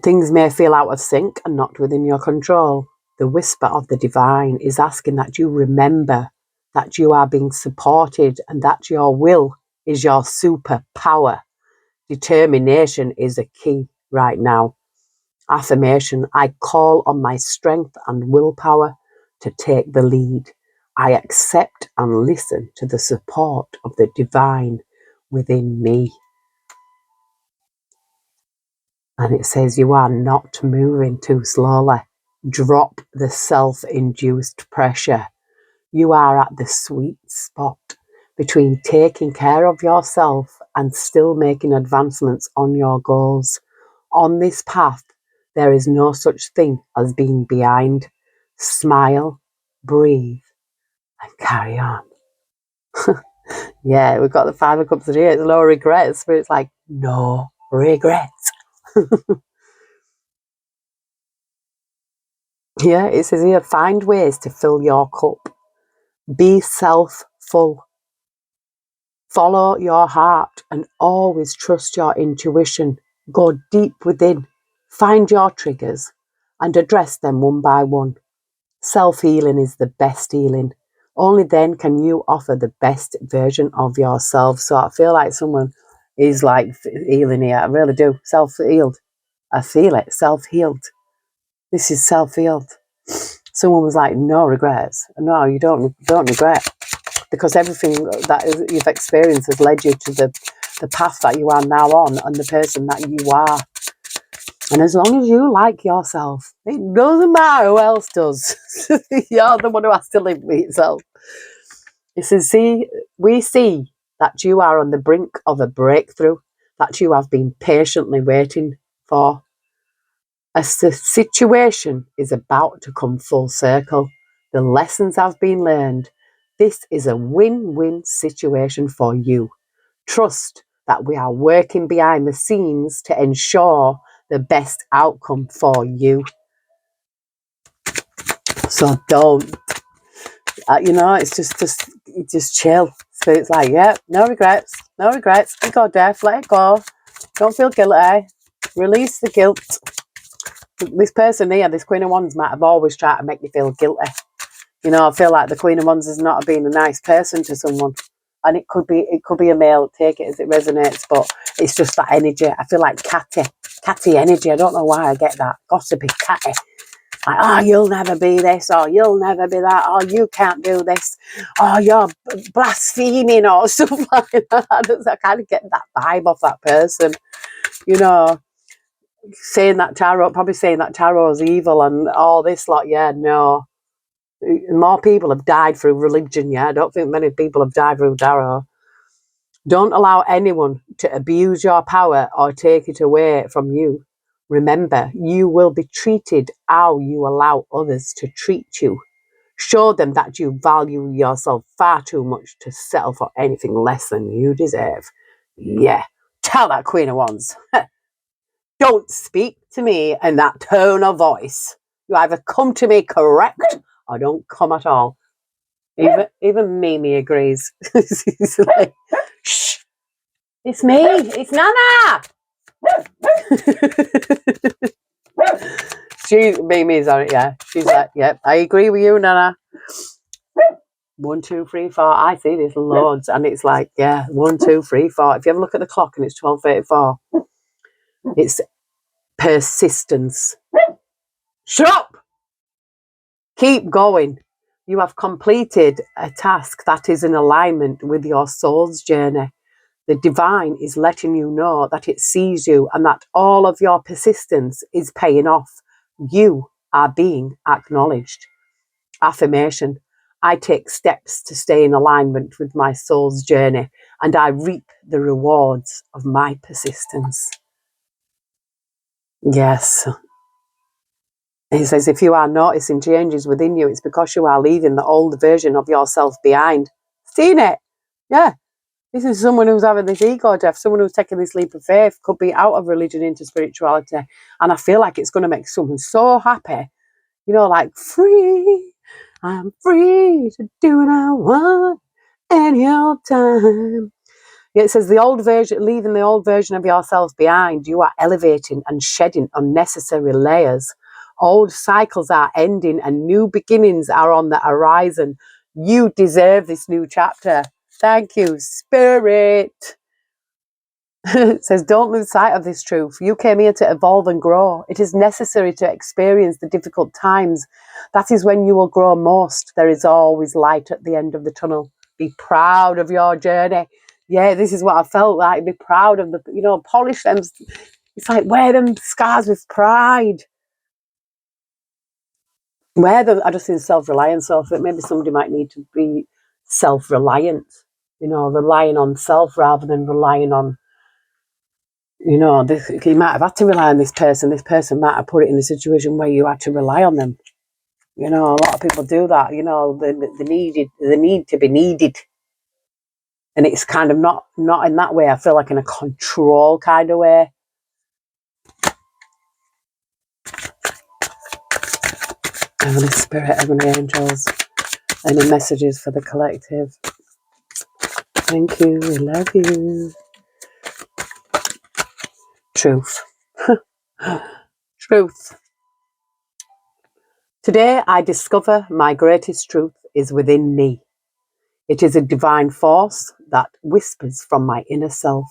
Things may feel out of sync and not within your control. The whisper of the divine is asking that you remember that you are being supported and that your will is your superpower. Determination is a key right now. Affirmation. I call on my strength and willpower to take the lead. I accept and listen to the support of the divine within me. And it says you are not moving too slowly. Drop the self-induced pressure. You are at the sweet spot between taking care of yourself and still making advancements on your goals. On this path, there is no such thing as being behind. Smile, breathe, and carry on. Yeah, we've got the 5 of Cups here. It's no regrets, but it's like, no regrets. Yeah, it says here, find ways to fill your cup. Be self-full. Follow your heart and always trust your intuition. Go deep within. Find your triggers and address them one by one. Self-healing is the best healing. Only then can you offer the best version of yourself. So I feel like someone is like healing here. I really do. Self-healed. I feel it. Self-healed. This is self-healed. Someone was like, no regrets. No, you don't regret. Because everything that you've experienced has led you to the path that you are now on and the person that you are. And as long as you like yourself, it doesn't matter who else does. You're the one who has to live with yourself. It says, we see that you are on the brink of a breakthrough that you have been patiently waiting for. A situation is about to come full circle. The lessons have been learned. This is a win-win situation for you. Trust that we are working behind the scenes to ensure the best outcome for you. So don't, it's just chill. So it's like, yeah, no regrets. Let it go, Def, let it go. Don't feel guilty. Release the guilt. This person here, this Queen of Wands, might have always tried to make you feel guilty. I feel like the Queen of Wands has not been a nice person to someone. And it could be a male, take it as it resonates, but it's just that energy. I feel like catty energy. I don't know why I get that. Got to be catty. Like, oh, you'll never be this, or you'll never be that, or you can't do this, or you're blaspheming, or stuff like that. I kind of get that vibe off that person, saying that tarot is evil and all this lot. Yeah, no. More people have died through religion, yeah. I don't think many people have died through tarot. Don't allow anyone to abuse your power or take it away from you. Remember, you will be treated how you allow others to treat you. Show them that you value yourself far too much to settle for anything less than you deserve. Yeah, tell that Queen of Wands. Don't speak to me in that tone of voice. You either come to me correct or don't come at all. Even Mimi agrees. She's like, shh, it's me, it's Nana. Mimi's on it, yeah. She's like, yep, I agree with you, Nana. 1, 2, 3, 4. I see this loads, and it's like, yeah, 1, 2, 3, 4. If you ever look at the clock and it's 12:34, it's persistence. Shut up! Keep going. You have completed a task that is in alignment with your soul's journey. The divine is letting you know that it sees you and that all of your persistence is paying off. You are being acknowledged. Affirmation. I take steps to stay in alignment with my soul's journey, and I reap the rewards of my persistence. Yes. He says, if you are noticing changes within you, it's because you are leaving the old version of yourself behind. Seen it? Yeah. This is someone who's having this ego death, someone who's taking this leap of faith, could be out of religion into spirituality. And I feel like it's going to make someone so happy, like free. I'm free to do what I want any old time. Yeah, it says leaving the old version of yourself behind, you are elevating and shedding unnecessary layers. Old cycles are ending and new beginnings are on the horizon. You deserve this new chapter. Thank you, Spirit. It says, don't lose sight of this truth. You came here to evolve and grow. It is necessary to experience the difficult times. That is when you will grow most. There is always light at the end of the tunnel. Be proud of your journey. Yeah, this is what I felt like. Be proud of polish them. It's like, wear them scars with pride. I just think self-reliance of it. Maybe somebody might need to be self-reliant, relying on self rather than relying on, you might have had to rely on this person. This person might have put it in a situation where you had to rely on them. A lot of people do that, the need to be needed. And it's kind of not in that way. I feel like in a control kind of way. Heavenly Spirit, Heavenly Angels, any messages for the collective? Thank you, we love you. Truth. Truth. Today I discover my greatest truth is within me. It is a divine force that whispers from my inner self.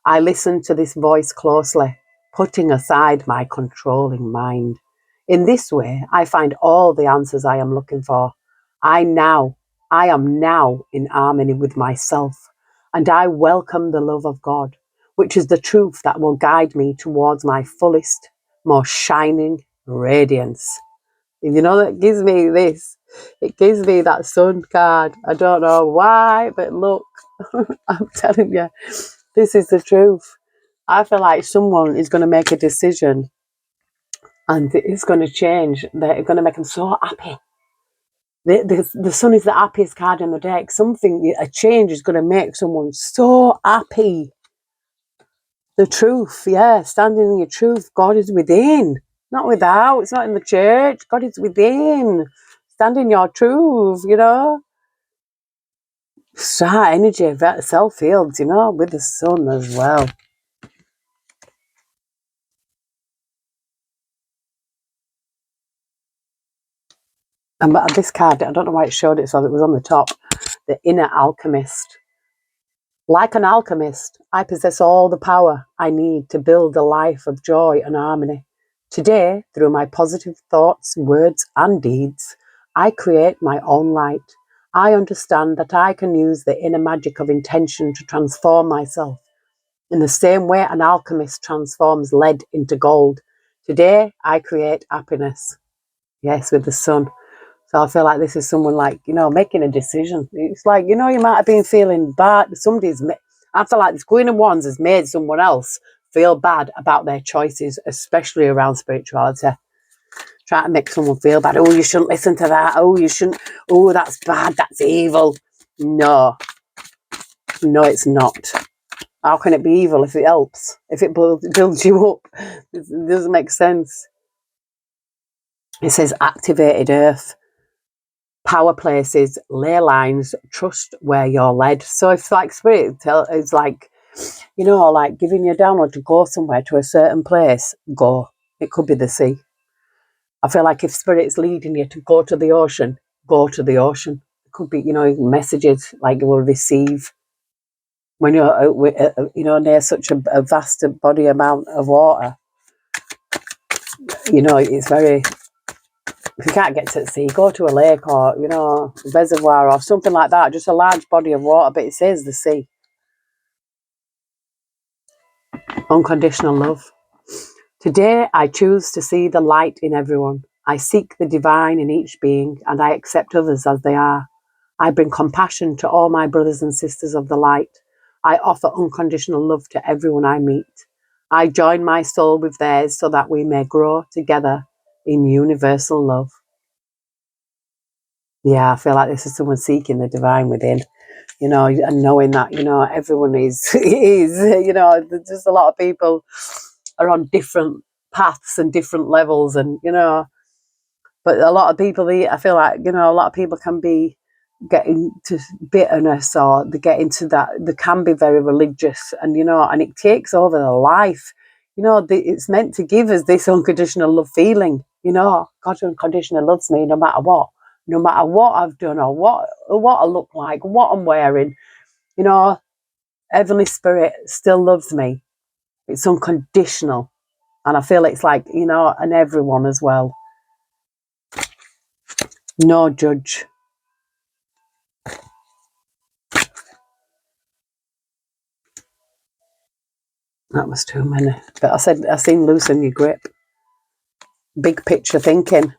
I listen to this voice closely, putting aside my controlling mind. In this way, I find all the answers I am looking for. I am now in harmony with myself, and I welcome the love of God, which is the truth that will guide me towards my fullest, most shining radiance. That gives me this. It gives me that sun card. I don't know why, but look, I'm telling you, this is the truth. I feel like someone is going to make a decision and it's going to change. They're going to make them so happy. The sun is the happiest card in the deck. A change is going to make someone so happy. The truth, yeah, standing in your truth. God is within, not without. It's not in the church. God is within. Stand in your truth, you know. Star energy, self fields, you know, with the sun as well. And this card, I don't know why it showed it, so it was on the top. The inner alchemist. Like an alchemist, I possess all the power I need to build a life of joy and harmony. Today, through my positive thoughts, words, and deeds, I create my own light. I understand that I can use the inner magic of intention to transform myself. In the same way an alchemist transforms lead into gold, today I create happiness. Yes, with the sun. So I feel like this is someone like, you know, making a decision. It's like, you know, you might have been feeling bad. I feel like this Queen of Wands has made someone else feel bad about their choices, especially around spirituality. Trying to make someone feel bad. Oh, you shouldn't listen to that. Oh, you shouldn't. Oh, that's bad. That's evil. No, no, it's not. How can it be evil if it helps? If it builds you up? It doesn't make sense. It says activated earth. Power places, ley lines, trust where you're led. So if like spirit is like, you know, like giving you a download to go somewhere to a certain place, go. It could be the sea. I feel like if spirit's leading you to go to the ocean, go to the ocean. It could be, you know, messages like you will receive when you're, you know, near such a vast body amount of water. You know, it's very. If you can't get to the sea, go to a lake or, you know, a reservoir or something like that. Just a large body of water, but it says the sea. Unconditional love. Today, I choose to see the light in everyone. I seek the divine in each being, and I accept others as they are. I bring compassion to all my brothers and sisters of the light. I offer unconditional love to everyone I meet. I join my soul with theirs so that we may grow together in universal love. Yeah, I feel like this is someone seeking the divine within, you know, and knowing that, you know, everyone is, you know, there's just a lot of people are on different paths and different levels, and, you know, but a lot of people, I feel like, you know, a lot of people can be getting to bitterness, or they get into that, they can be very religious, and, you know, and it takes over their life. You know, it's meant to give us this unconditional love feeling, you know, God unconditionally loves me no matter what. No matter what I've done or what I look like, what I'm wearing, you know, Heavenly Spirit still loves me. It's unconditional. And I feel it's like, you know, and everyone as well. No judge. That was too many. But I seen loosen your grip. Big picture thinking.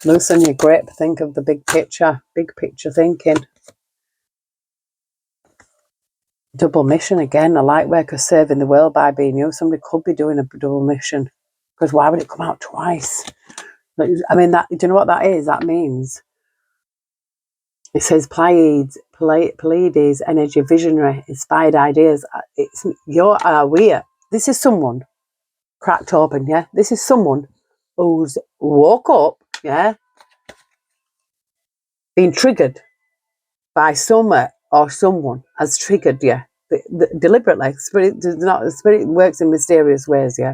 Loosen your grip. Think of the big picture. Big picture thinking. Double mission again. A light worker serving the world by being you. Somebody could be doing a double mission. Because why would it come out twice? I mean, do you know what that is? That means it says Pleiades, energy, visionary, inspired ideas. You're aware. This is someone cracked open, yeah? This is someone who's woke up, yeah? Been triggered by somewhere or someone has triggered you. Deliberately. Spirit works in mysterious ways, yeah?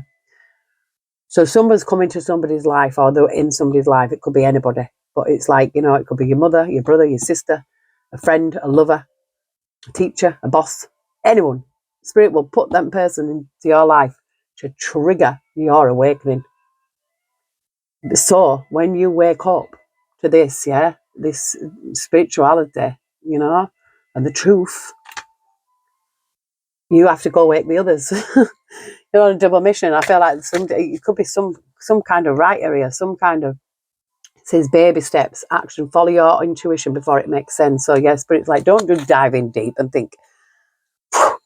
So someone's come into somebody's life, or they're in somebody's life. It could be anybody. But it's like, you know, it could be your mother, your brother, your sister, a friend, a lover, a teacher, a boss, anyone. Spirit will put that person into your life to trigger your awakening. So when you wake up to this, yeah, this spirituality, you know, and the truth, you have to go wake the others. You're on a double mission. I feel like it could be some kind of right area, some kind of. It says baby steps, action, follow your intuition before it makes sense. So yeah, Spirit's like, don't just dive in deep and think,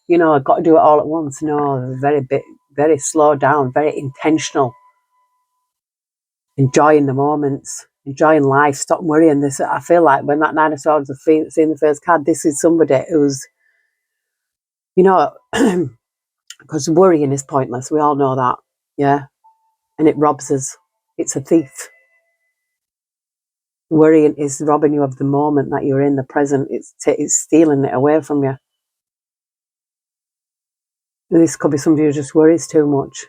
you know, I've got to do it all at once. No, very slow down, very intentional. Enjoying the moments, enjoying life, stop worrying. This, I feel like when that Nine of Swords is seeing the first card, this is somebody who's, you know, Because worrying is pointless. We all know that. Yeah. And it robs us. It's a thief. Worrying is robbing you of the moment that you're in, the present. It's stealing it away from you. This could be somebody who just worries too much.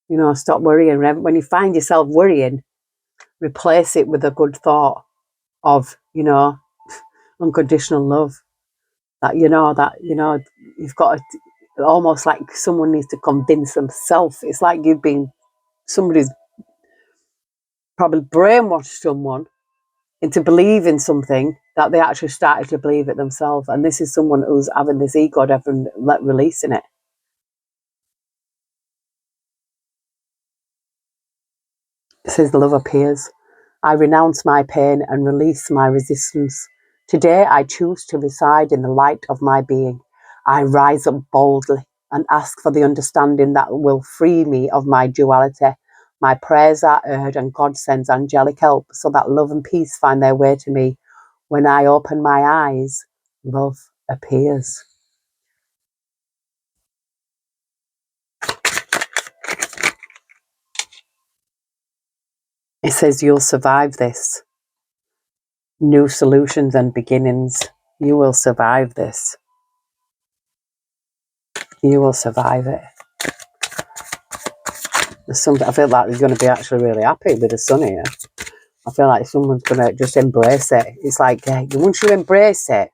You know, stop worrying. When you find yourself worrying, replace it with a good thought of, you know, unconditional love. That you've got to, almost like someone needs to convince themselves. It's like somebody's probably brainwashed someone into believing something that they actually started to believe it themselves. And this is someone who's having this ego and releasing it. It says love appears. I renounce my pain and release my resistance. Today I choose to reside in the light of my being. I rise up boldly and ask for the understanding that will free me of my duality. My prayers are heard and God sends angelic help so that love and peace find their way to me. When I open my eyes, love appears. It says you'll survive this. New solutions and beginnings. You will survive this. You will survive it. I feel like they're going to be actually really happy with the sun here. I feel like someone's going to just embrace it. It's like, once you embrace it,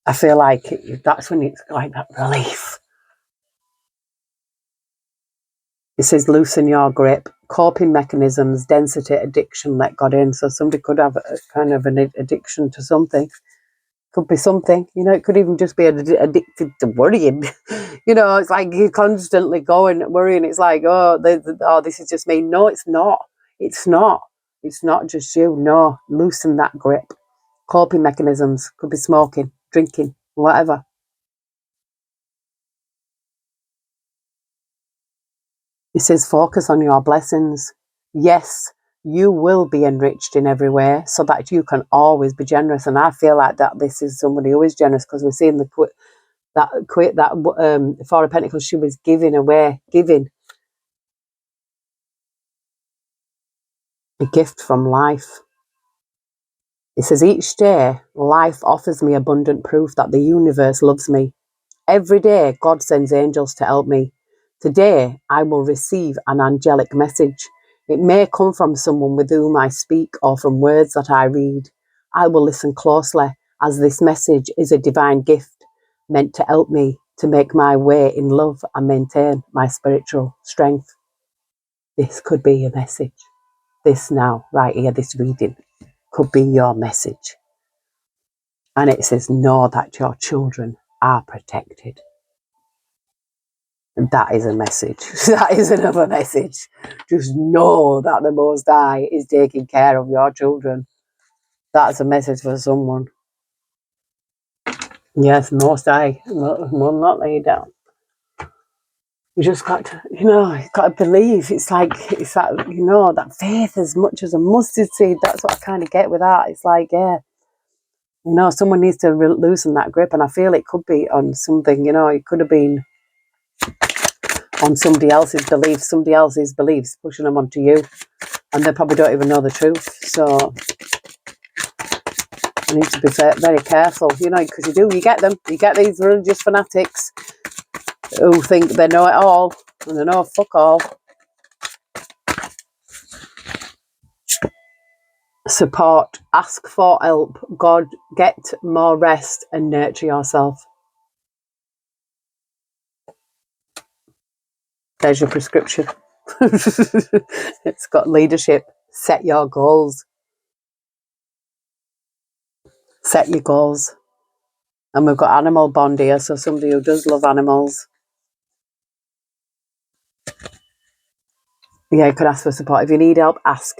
I feel like that's when it's like that relief. It says loosen your grip, coping mechanisms, density, addiction, let God in. So somebody could have a kind of an addiction to something. Could be something, you know, it could even just be addicted to worrying. You know, it's like you're constantly going worrying. It's like, this is just me. No, it's not. It's not. It's not just you. No, loosen that grip. Coping mechanisms could be smoking, drinking, whatever. It says focus on your blessings. Yes, you will be enriched in every way so that you can always be generous. And I feel like that this is somebody who is generous because we're seeing that Four of Pentacles, she was giving a gift from life. It says each day life offers me abundant proof that the universe loves me. Every day God sends angels to help me. Today I will receive an angelic message. It may come from someone with whom I speak or from words that I read. I will listen closely as this message is a divine gift meant to help me to make my way in love and maintain my spiritual strength. This could be a message. This now, right here, this reading could be your message. And it says, know that your children are protected. And that is a message. That is another message. Just know that the Most High is taking care of your children. That's a message for someone. Yes, Most High will not lay you down. You just got to, you've got to believe. It's that, that faith as much as a mustard seed. That's what I kind of get with that. It's like, someone needs to loosen that grip. And I feel it could be on something, it could have been on somebody else's beliefs, pushing them onto you. And they probably don't even know the truth. So you need to be very careful, because you get them. You get these religious fanatics who think they know it all. And they know fuck all. Support, ask for help, God, get more rest and nurture yourself. There's your prescription. It's got leadership. Set your goals. Set your goals. And we've got animal bond here, so somebody who does love animals. Yeah, you could ask for support. If you need help, ask.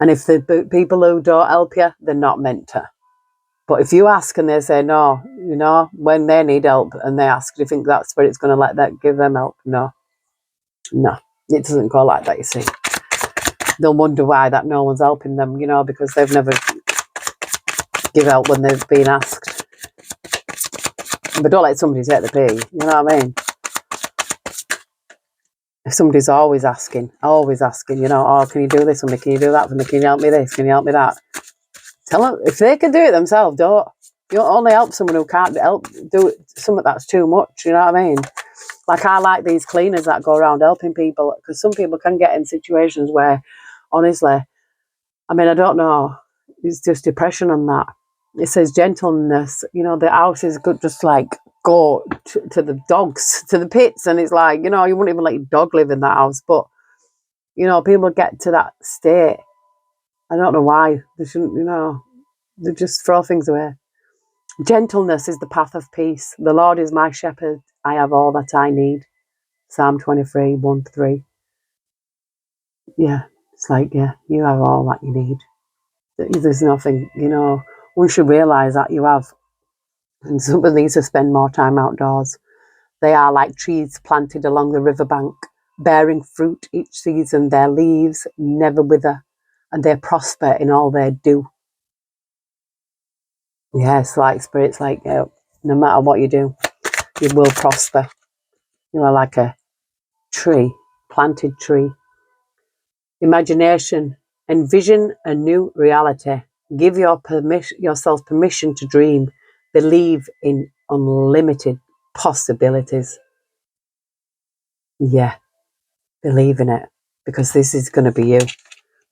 And if the people who don't help you, they're not meant to. But if you ask and they say no, when they need help and they ask, do you think that spirit's going to give them help? No, it doesn't go like that, you see. They'll wonder why that no one's helping them, because they've never give help when they've been asked. But don't let somebody take the pee, you know what I mean? If somebody's always asking, you know, oh, can you do this for me? Can you do that for me? Can you help me this? Can you help me that? Tell them, if they can do it themselves, don't. You don't only help someone who can't help do it, something that's too much, you know what I mean? Like, I like these cleaners that go around helping people, because some people can get in situations where, honestly, I mean, I don't know, it's just depression and that. It says gentleness, you know, the house is good, just like go to the dogs, to the pits, and it's like, you know, you wouldn't even let your dog live in that house, but, you know, people get to that state. I don't know why. They shouldn't, you know, they just throw things away. Gentleness is the path of peace. The Lord is my shepherd. I have all that I need. Psalm 23, 1-3. Yeah, it's like, yeah, you have all that you need. There's nothing, you know, we should realise that you have. And somebody needs to spend more time outdoors. They are like trees planted along the riverbank, bearing fruit each season. Their leaves never wither, and they prosper in all they do. Yes, like spirits, like, no matter what you do, you will prosper. You are like a tree, planted tree. Imagination. Envision a new reality. Give yourself permission to dream. Believe in unlimited possibilities. Yeah, believe in it, because this is going to be you.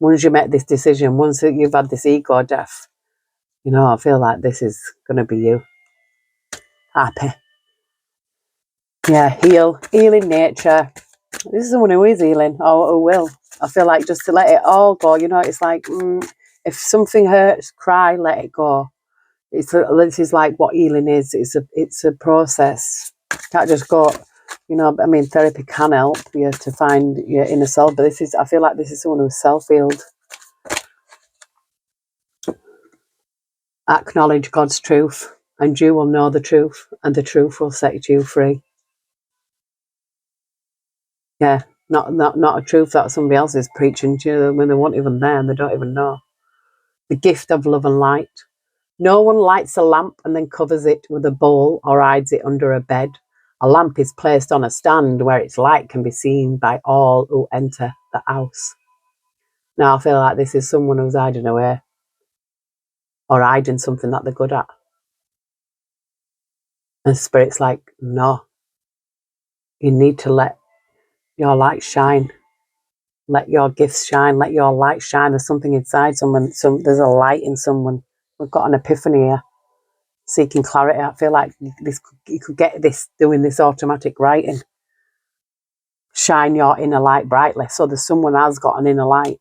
Once you make this decision, once you've had this ego death, you know, I feel like this is going to be you. Happy. Yeah, healing nature. This is someone who is healing, or who will. I feel like just to let it all go, you know, it's like, if something hurts, cry, let it go. This is like what healing is. It's a process. Can't just go, you know, I mean, therapy can help you to find your inner self, but I feel like this is someone who's self-healed. Acknowledge God's truth, and you will know the truth, and the truth will set you free. Yeah, not a truth that somebody else is preaching to you when they weren't even there and they don't even know. The gift of love and light. No one lights a lamp and then covers it with a bowl or hides it under a bed. A lamp is placed on a stand where its light can be seen by all who enter the house. Now, I feel like this is someone who's hiding away, or hiding something that they're good at. And Spirit's like, no, you need to let your light shine. Let your gifts shine. Let your light shine. There's something inside someone. There's a light in someone. We've got an epiphany here. Seeking clarity. I feel like you could get this doing this automatic writing. Shine your inner light brightly. So there's someone has got an inner light.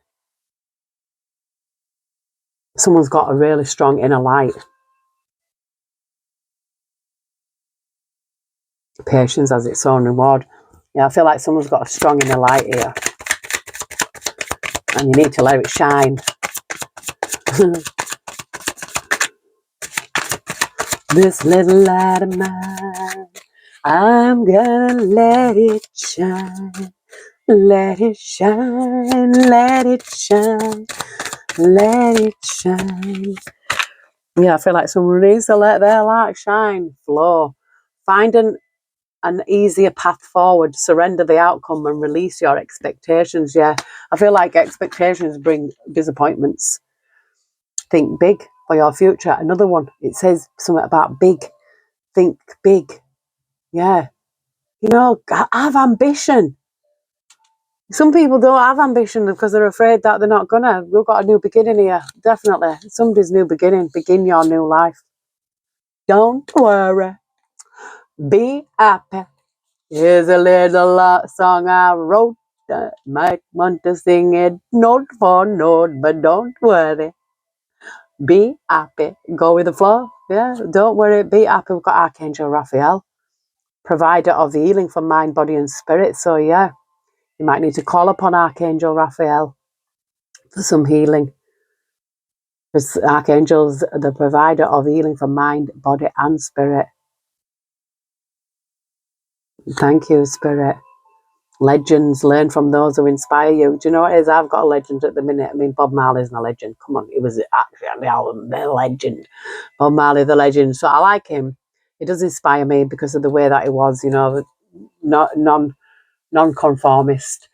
Someone's got a really strong inner light. Patience has its own reward. Yeah, I feel like someone's got a strong inner light here. And you need to let it shine. This little light of mine, I'm gonna let it shine. Let it shine, let it shine, let it shine. Yeah, I feel like someone needs to let their light shine, flow. Find an easier path forward, surrender the outcome and release your expectations. Yeah, I feel like expectations bring disappointments. Think big for your future. Another one, it says something about big. Think big. Yeah. You know, have ambition. Some people don't have ambition because they're afraid that they're not gonna. We've got a new beginning here. Definitely. Somebody's new beginning. Begin your new life. Don't worry. Be happy. Here's a little song I wrote. Might want to sing it note for note, but don't worry. Be happy. Go with the flow. Yeah, don't worry. Be happy. We've got Archangel Raphael, provider of healing for mind, body, and spirit. So, yeah, you might need to call upon Archangel Raphael for some healing. Because Archangel's the provider of healing for mind, body, and spirit. Thank you, Spirit. Legends, learn from those who inspire you. Do you know what it is? I've got a legend at the minute. I mean, Bob Marley's a legend. Come on, he was actually on the album, the legend. Bob Marley, the legend. So I like him. It does inspire me because of the way that it was, you know, not non-conformist,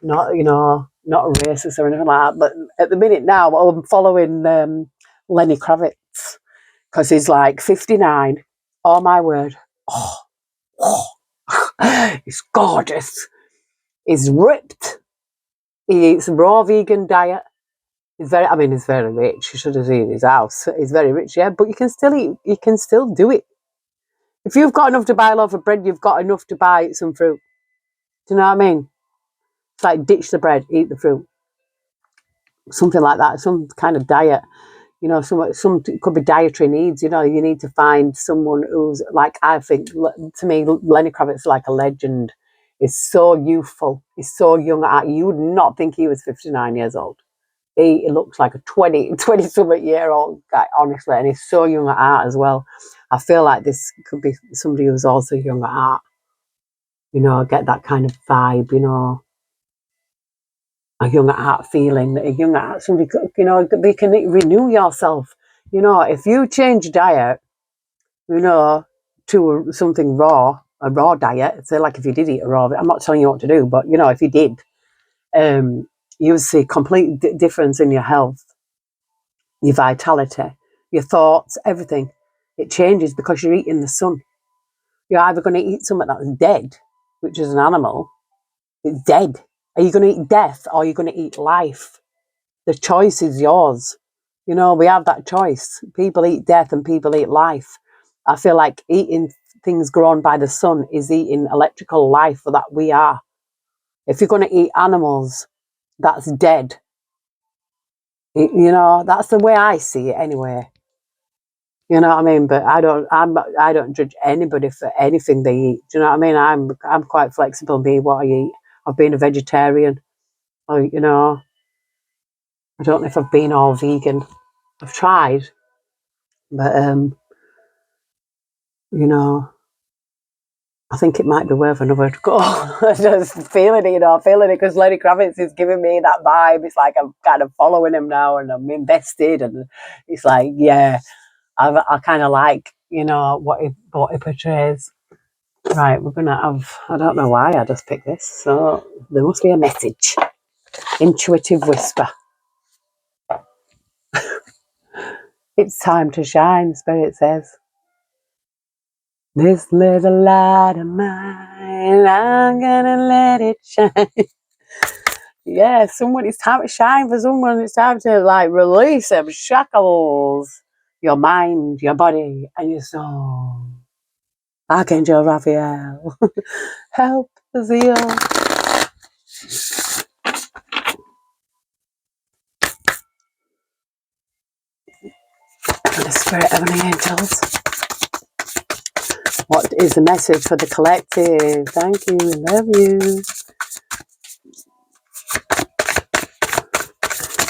not, you know, not racist or anything like that. But at the minute now, I'm following Lenny Kravitz because he's like 59. Oh my word! Oh, he's gorgeous. He's ripped. He eats a raw vegan diet. He's very rich. You should have seen his house. He's very rich, yeah. But you can still eat. You can still do it. If you've got enough to buy a loaf of bread, you've got enough to buy some fruit. Do you know what I mean? It's like ditch the bread, eat the fruit. Something like that. Some kind of diet. You know, some could be dietary needs. You know, you need to find someone who's like, I think, to me, Lenny Kravitz is like a legend. He's so youthful. He's so young. You would not think he was 59 years old. He looks like a 20 something year old guy, honestly, and he's so young at heart as well. I feel like this could be somebody who's also young at heart. You know, get that kind of vibe, you know, a young at heart feeling, a young at heart, somebody, you know, they can renew yourself. You know, if you change diet, you know, to something raw, a raw diet, say like if you did eat a raw, I'm not telling you what to do, but, you know, if you did, you would see complete difference in your health, your vitality, your thoughts, everything. It changes because you're eating the sun. You're either going to eat something that's dead, which is an animal. It's dead. Are you going to eat death or are you going to eat life? The choice is yours. You know, we have that choice. People eat death and people eat life. I feel like eating things grown by the sun is eating electrical life that we are. If you're going to eat animals, that's dead. You know, that's the way I see it anyway. You know what I mean? But I don't judge anybody for anything they eat. Do you know what I mean? I'm quite flexible. Be what I eat. I've been a vegetarian. You know, I don't know if I've been all vegan. I've tried, but you know, I think it might be worth another go. Just feeling it, you know, feeling it because Lenny Kravitz is giving me that vibe. It's like I'm kind of following him now, and I'm invested, and it's like, yeah, I kind of like, you know, what he portrays. Right, we're gonna have. I don't know why I just picked this, so there must be a message. Intuitive whisper. It's time to shine. Spirit says. This little light of mine, I'm gonna let it shine. Yeah, someone, it's time to shine for someone. It's time to like release them shackles. Your mind, your body, and your soul. Archangel Raphael, help the zeal. And the spirit of the angels. What is the message for the collective? Thank you, love you.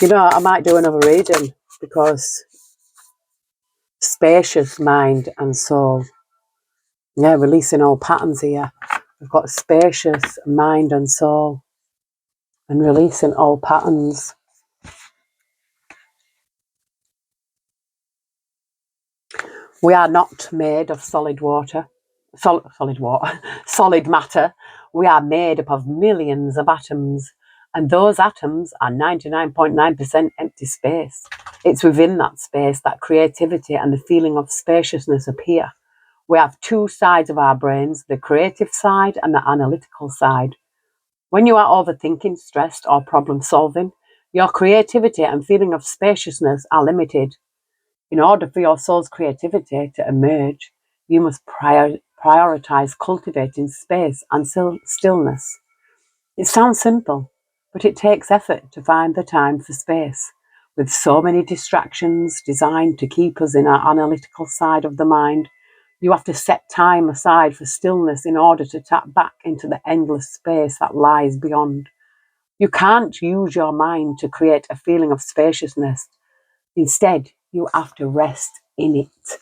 You know, I might do another reading because spacious mind and soul. Yeah, releasing all patterns here. We've got spacious mind and soul and releasing all patterns. We are not made of solid water, solid matter. We are made up of millions of atoms, and those atoms are 99.9% empty space. It's within that space that creativity and the feeling of spaciousness appear. We have two sides of our brains, the creative side and the analytical side. When you are overthinking, stressed, or problem solving, your creativity and feeling of spaciousness are limited. In order for your soul's creativity to emerge, you must prioritize cultivating space and stillness. It sounds simple, but it takes effort to find the time for space. With so many distractions designed to keep us in our analytical side of the mind, you have to set time aside for stillness in order to tap back into the endless space that lies beyond. You can't use your mind to create a feeling of spaciousness. Instead, you have to rest in it.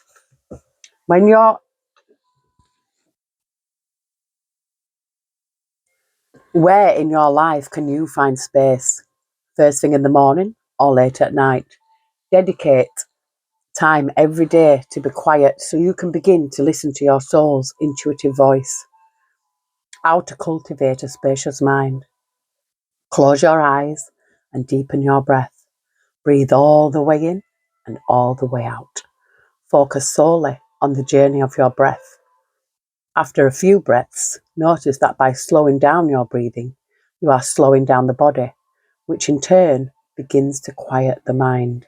Where in your life can you find space? First thing in the morning or late at night? Dedicate time every day to be quiet so you can begin to listen to your soul's intuitive voice. How to cultivate a spacious mind. Close your eyes and deepen your breath. Breathe all the way in and all the way out. Focus solely on the journey of your breath. After a few breaths, notice that by slowing down your breathing, you are slowing down the body, which in turn begins to quiet the mind.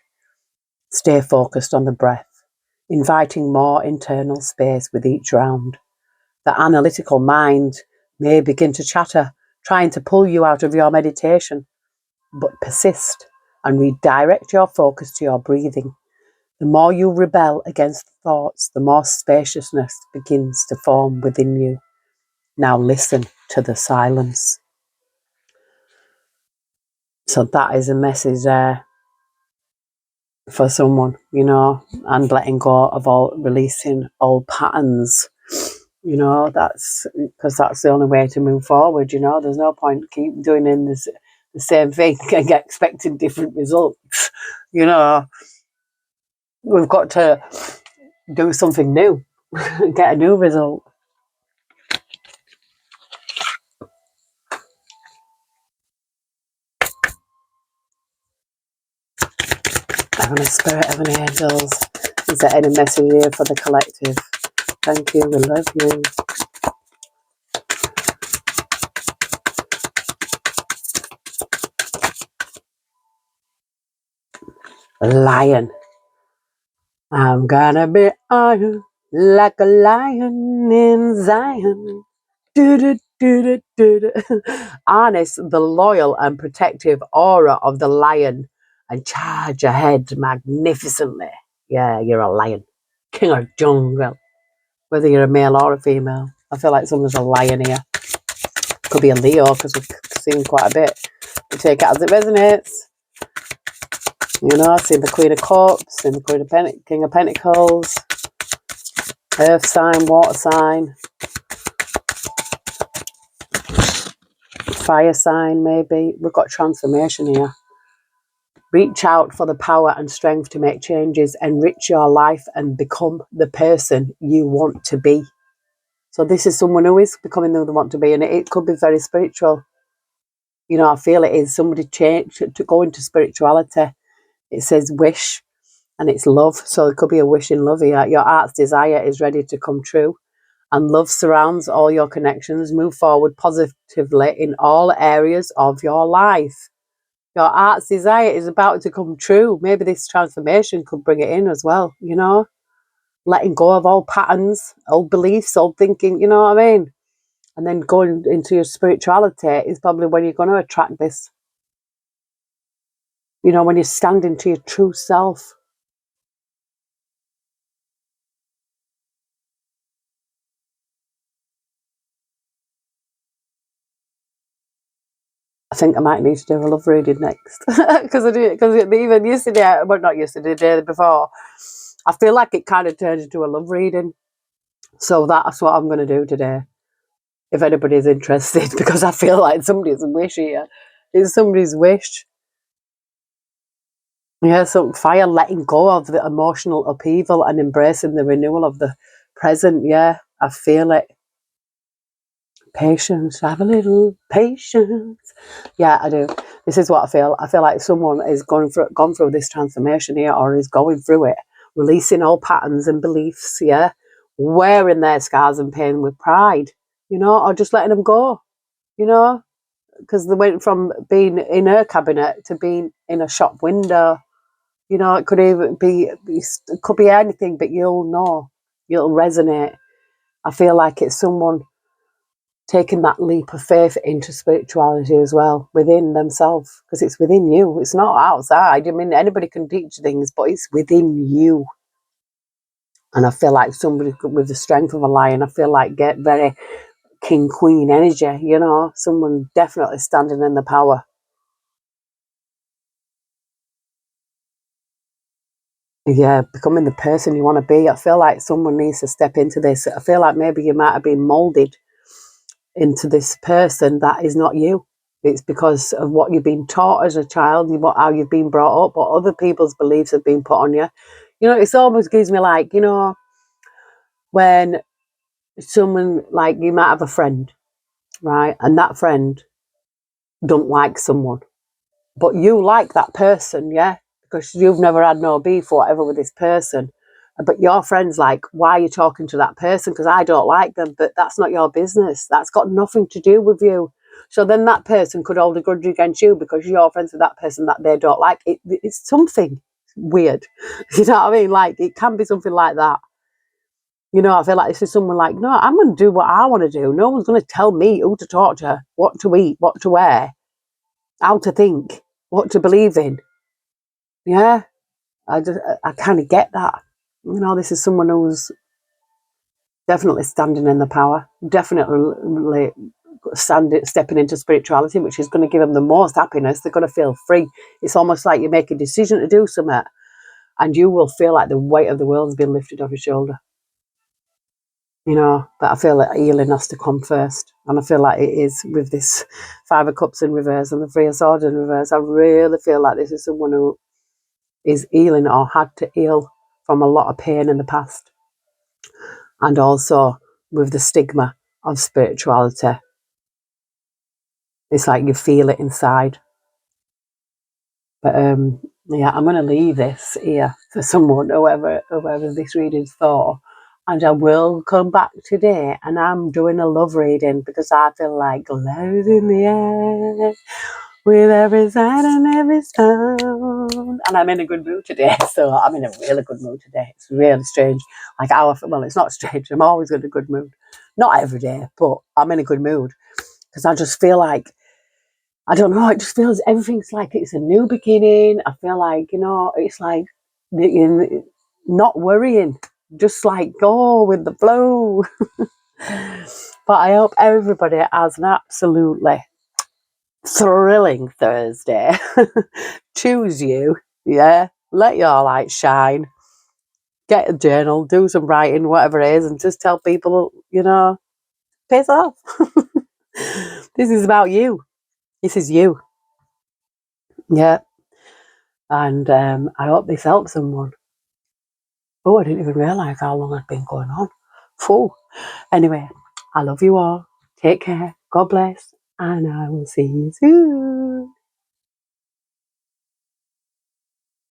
Stay focused on the breath, inviting more internal space with each round. The analytical mind may begin to chatter, trying to pull you out of your meditation, but persist and redirect your focus to your breathing. The more you rebel against thoughts, the more spaciousness begins to form within you. Now listen to the silence. So that is a message there for someone, and letting go of all, releasing old patterns. That's because that's the only way to move forward. There's no point keep doing the same thing and get expecting different results. We've got to do something new and get a new result. Heavenly Spirit, Heavenly Angels, is there any message here for the collective? Thank you, we love you. Lion. I'm gonna be iron like a lion in Zion. Do-do-do-do-do-do. Harness the loyal and protective aura of the lion and charge ahead magnificently. Yeah, you're a lion. King of jungle. Whether you're a male or a female. I feel like someone's a lion here. Could be a Leo because we've seen quite a bit. We take it as it resonates. Seeing the Queen of Cups, seeing the King of Pentacles, Earth sign, water sign, fire sign maybe. We've got transformation here. Reach out for the power and strength to make changes, enrich your life and become the person you want to be. So this is someone who is becoming who they want to be, and it could be very spiritual. I feel it is somebody change to go into spirituality. It says wish and it's love. So it could be a wish in love here. Your heart's desire is ready to come true and love surrounds all your connections. Move forward positively in all areas of your life. Your heart's desire is about to come true. Maybe this transformation could bring it in as well, letting go of old patterns, old beliefs, old thinking, you know what I mean? And then going into your spirituality is probably when you're going to attract this. When you're standing to your true self. I think I might need to do a love reading next because even yesterday, well, not yesterday, the day before, I feel like it kind of turned into a love reading. So that's what I'm going to do today. If anybody's interested, because I feel like somebody's wish here. It's somebody's wish. Yeah, so fire, letting go of the emotional upheaval and embracing the renewal of the present. Yeah, I feel it. Patience, have a little patience. Yeah, I do. This is what I feel. I feel like someone is gone through this transformation here, or is going through it, releasing all patterns and beliefs. Yeah, wearing their scars and pain with pride. Or just letting them go. Because they went from being in her cabinet to being in a shop window. It could even it could be anything, but you'll resonate. I feel like it's someone taking that leap of faith into spirituality as well, within themselves, because it's within you. It's not outside. I mean, anybody can teach things, but it's within you. And I feel like somebody with the strength of a lion, I feel like get very king, queen energy, someone definitely standing in the power. Yeah, becoming the person you want to be. I feel like someone needs to step into this. I feel like maybe you might have been molded into this person that is not you. It's because of what you've been taught as a child, how you've been brought up, what other people's beliefs have been put on you. You know, it almost gives me like, you know, when someone, like, you might have a friend, right? And that friend don't like someone, but you like that person, yeah? Because you've never had no beef or whatever with this person. But your friend's like, why are you talking to that person? Because I don't like them. But that's not your business. That's got nothing to do with you. So then that person could hold a grudge against you because you're friends with that person that they don't like. It's something weird. You know what I mean? Like, it can be something like that. You know, I feel like this is someone like, no, I'm going to do what I want to do. No one's going to tell me who to talk to, what to eat, what to wear, how to think, what to believe in. Yeah, I kind of get that. You know, this is someone who's definitely standing in the power, definitely stepping into spirituality, which is going to give them the most happiness. They're going to feel free. It's almost like you make a decision to do something and you will feel like the weight of the world has been lifted off your shoulder. You know, but I feel like healing has to come first. And I feel like it is with this Five of Cups in reverse and the Three of Swords in reverse. I really feel like this is someone who is healing or had to heal from a lot of pain in the past. And also with the stigma of spirituality. It's like you feel it inside. But yeah, I'm going to leave this here for someone, whoever this reading's for. And I will come back today and I'm doing a love reading because I feel like love's in the air with every sight and every sound. And I'm in a good mood today. So I'm in a really good mood today. It's really strange. Like, well, it's not strange. I'm always in a good mood. Not every day, but I'm in a good mood because I just feel like, I don't know, it just feels, everything's like it's a new beginning. I feel like, you know, it's like not worrying, just like go with the flow. But I hope everybody has an absolutely thrilling Thursday. Choose you, yeah. Let your light shine. Get a journal, do some writing, whatever it is, and just tell people, you know, piss off. This is about you. This is you. Yeah. And I hope this helps someone. Oh, I didn't even realise how long I'd been going on. Phew. Anyway, I love you all. Take care. God bless. And I will see you soon.